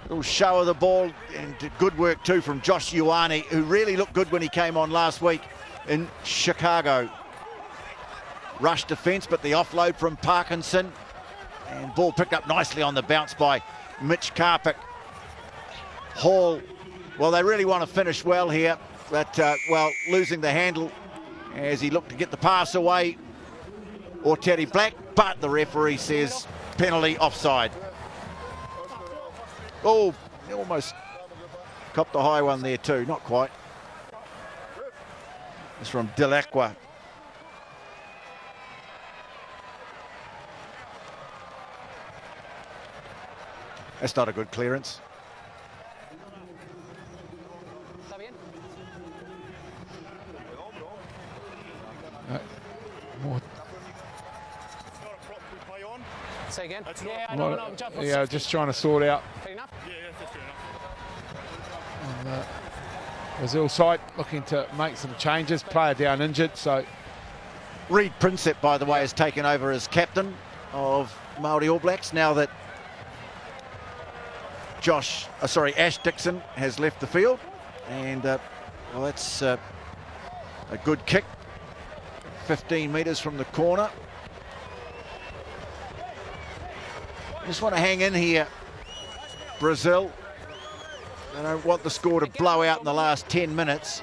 Little show of the ball, and good work too from Josh Ioane, who really looked good when he came on last week in Chicago. Rush defence, but the offload from Parkinson, and ball picked up nicely on the bounce by Mitch Karpik. Hall, well, they really want to finish well here, but well, losing the handle as he looked to get the pass away, or Terry Black, but the referee says penalty, offside. Oh, he almost copped the high one there too, not quite. It's from Delacqua. That's not a good clearance. Say again? Yeah, just trying to sort out. Fair enough? On the Brazil side, looking to make some changes. Player down injured, so. Reed Prinsep, by the way, has taken over as captain of Maori All Blacks now that Ash Dixon has left the field. And, well, that's a good kick. 15 metres from the corner. Just want to hang in here, Brazil. They don't want the score to blow out in the last 10 minutes.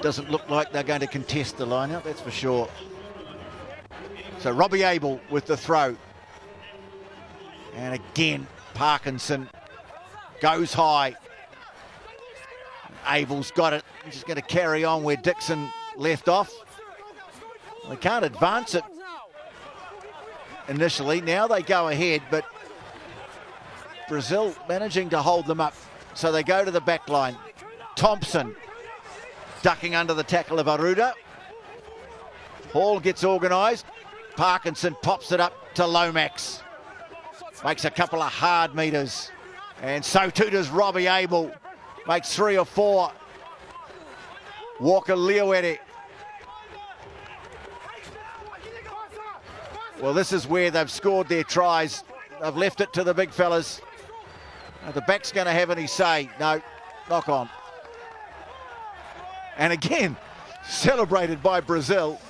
Doesn't look like they're going to contest the line-out, that's for sure. So Robbie Abel with the throw. And again, Parkinson goes high. Abel's got it. He's just going to carry on where Dixon left off. They can't advance it initially. Now they go ahead, but Brazil managing to hold them up. So they go to the back line. Thompson ducking under the tackle of Aruda. Hall gets organised. Parkinson pops it up to Lomax. Makes a couple of hard meters. And so too does Robbie Abel. Makes 3 or 4. Walker Leoete. Well, this is where they've scored their tries. They've left it to the big fellas. The back's going to have any say. No, knock on. And again, celebrated by Brazil.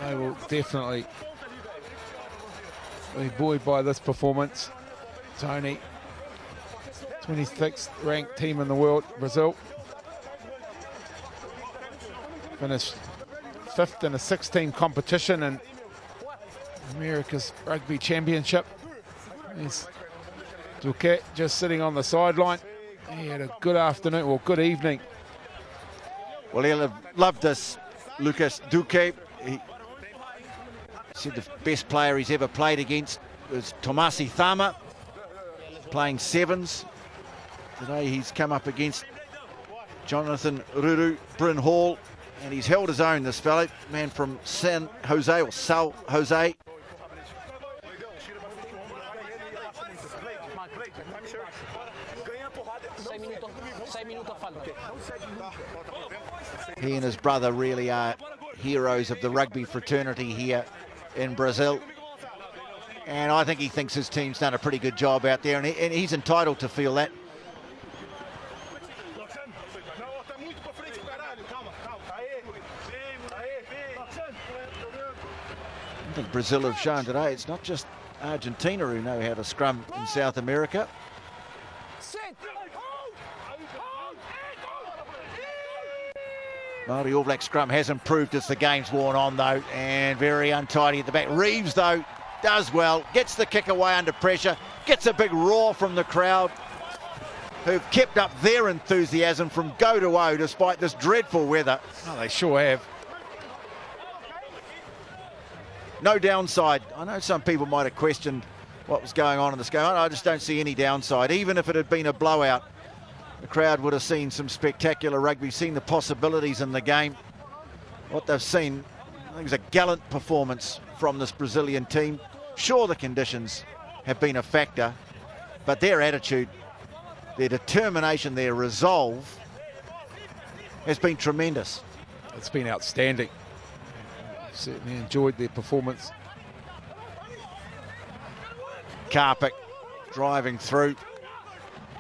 They will definitely be buoyed by this performance. Tony, 26th ranked team in the world, Brazil. Finished 5th in a 6-team competition in America's Rugby Championship. There's Duque just sitting on the sideline. He had a good afternoon, or good evening. Well, he'll have loved this, Lucas Duque. He said the best player he's ever played against was Tomasi Thama, playing sevens. Today he's come up against Jonathan Ruru, Bryn Hall, and he's held his own, this fellow, man from San Jose, or São Jose. He and his brother really are heroes of the rugby fraternity here in Brazil. And I think he thinks his team's done a pretty good job out there, and he's entitled to feel that. I think Brazil have shown today it's not just Argentina who know how to scrum in South America. Maori All Black scrum has improved as the game's worn on, though, and very untidy at the back. Reeves, though, does well, gets the kick away under pressure, gets a big roar from the crowd, who've kept up their enthusiasm from go to O despite this dreadful weather. Oh, they sure have. No downside. I know some people might have questioned what was going on in this game. I just don't see any downside. Even if it had been a blowout, the crowd would have seen some spectacular rugby, seen the possibilities in the game. What they've seen, think it was a gallant performance from this Brazilian team. Sure, the conditions have been a factor, but their attitude, their determination, their resolve has been tremendous. It's been outstanding. Certainly enjoyed their performance. Karpik driving through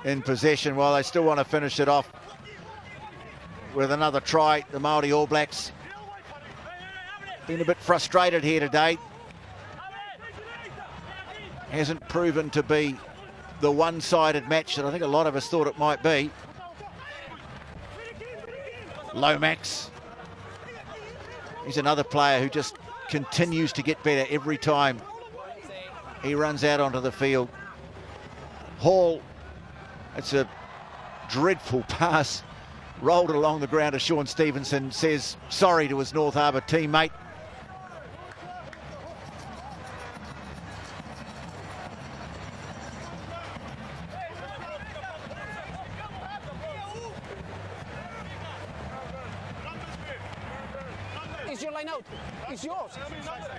in possession while they still want to finish it off with another try. The Maori All Blacks been a bit frustrated here today. Hasn't proven to be the one-sided match that I think a lot of us thought it might be. Lomax. He's another player who just continues to get better every time he runs out onto the field. Hall, it's a dreadful pass, rolled along the ground as Sean Stevenson says sorry to his North Harbour teammate. Is your line out? It's yours.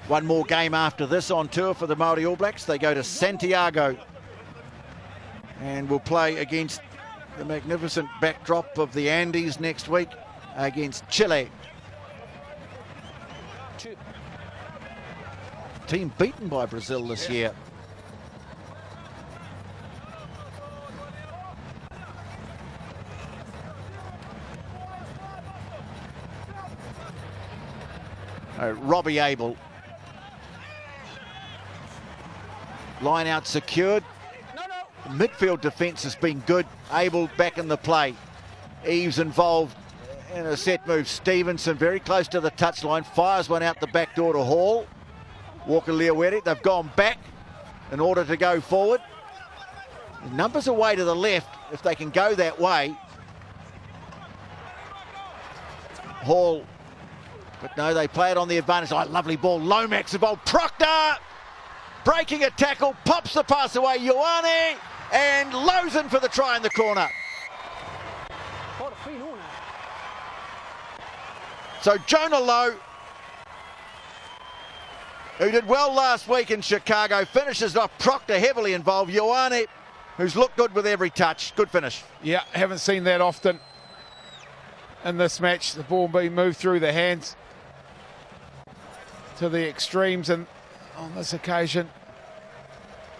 One more game after this on tour for the Maori All Blacks. They go to Santiago and will play against the magnificent backdrop of the Andes next week against Chile. Team beaten by Brazil this year. Robbie Abel. Line out secured. Midfield defence has been good. Abel back in the play. Eves involved in a set move. Stevenson very close to the touchline. Fires one out the back door to Hall. Walker Leawere. They've gone back in order to go forward. The numbers away to the left if they can go that way. Hall. But no, they play it on the advantage. Oh, lovely ball. Lomax involved. Proctor breaking a tackle, pops the pass away. Ioane and Lozen for the try in the corner. So Jonah Lowe, who did well last week in Chicago, finishes off. Proctor heavily involved. Ioane, who's looked good with every touch. Good finish. Yeah, haven't seen that often in this match. The ball being moved through the hands to the extremes, and on this occasion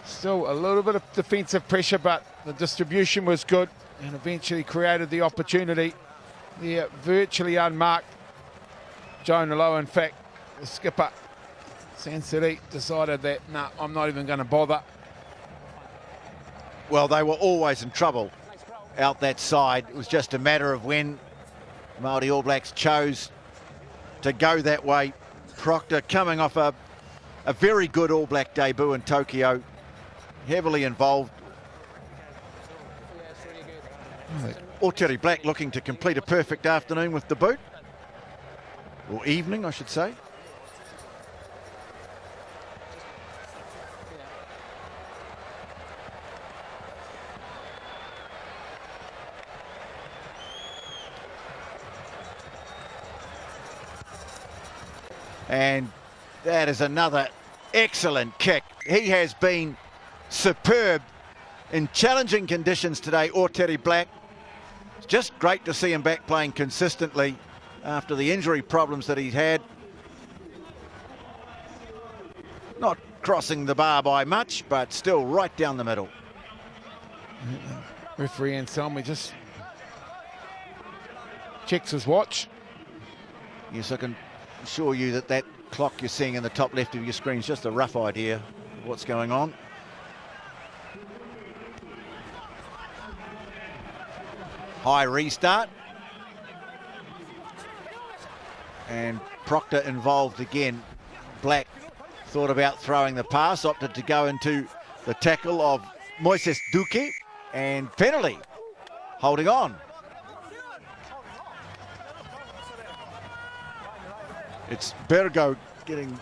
still a little bit of defensive pressure, but the distribution was good and eventually created the opportunity. They're virtually unmarked. Jonah Lowe, in fact, the skipper Sansari decided that nah, I'm not even going to bother. Well, they were always in trouble out that side. It was just a matter of when the Maori All Blacks chose to go that way. Proctor coming off a very good All Black debut in Tokyo, heavily involved. Terry Black looking to complete a perfect afternoon with the boot, or evening I should say. And that is another excellent kick. He has been superb in challenging conditions today, Terry Black. It's just great to see him back playing consistently after the injury problems that he's had. Not crossing the bar by much, but still right down the middle. Referee Anselmi just checks his watch. Yes, I can assure you that that clock you're seeing in the top left of your screen is just a rough idea of what's going on. High restart. And Proctor involved again. Black thought about throwing the pass, opted to go into the tackle of Moises Duque, and penalty. Holding on. It's Bergo getting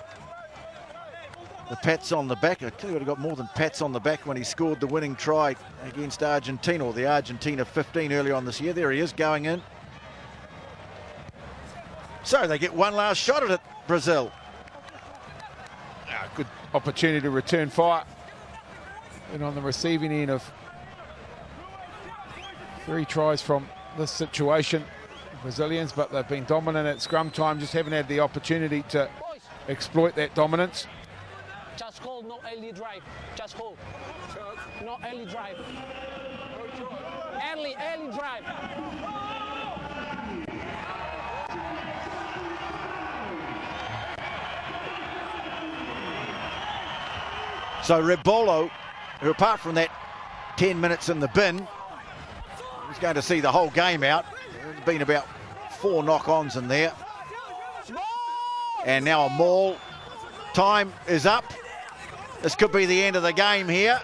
the pats on the back. I tell you what, he got more than pats on the back when he scored the winning try against Argentina, or the Argentina 15 earlier on this year. There he is going in. So they get one last shot at it. Brazil. Good opportunity to return fire. And on the receiving end of 3 tries from this situation, Brazilians, but they've been dominant at scrum time, just haven't had the opportunity to exploit that dominance. Just hold, no early drive. Just hold. No early drive. Early drive. So Rebolo, who apart from that 10 minutes in the bin, was going to see the whole game out. There's been about 4 knock-ons in there. And now a maul. Time is up. This could be the end of the game here.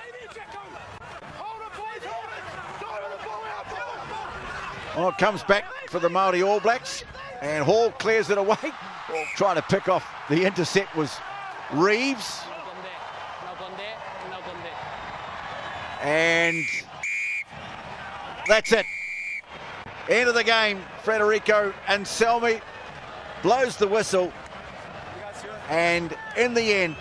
Oh, it comes back for the Maori All Blacks. And Hall clears it away. Trying to pick off the intercept was Reeves. And that's it. End of the game. Frederico Anselmi blows the whistle. And in the end,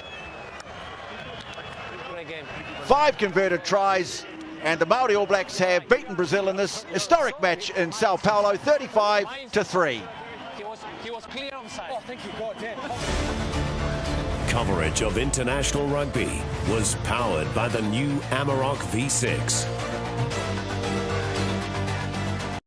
5 converted tries, and the Maori All Blacks have beaten Brazil in this historic match in Sao Paulo, 35-3. He was clear offside. Oh, thank you, God. Coverage of international rugby was powered by the new Amarok V6.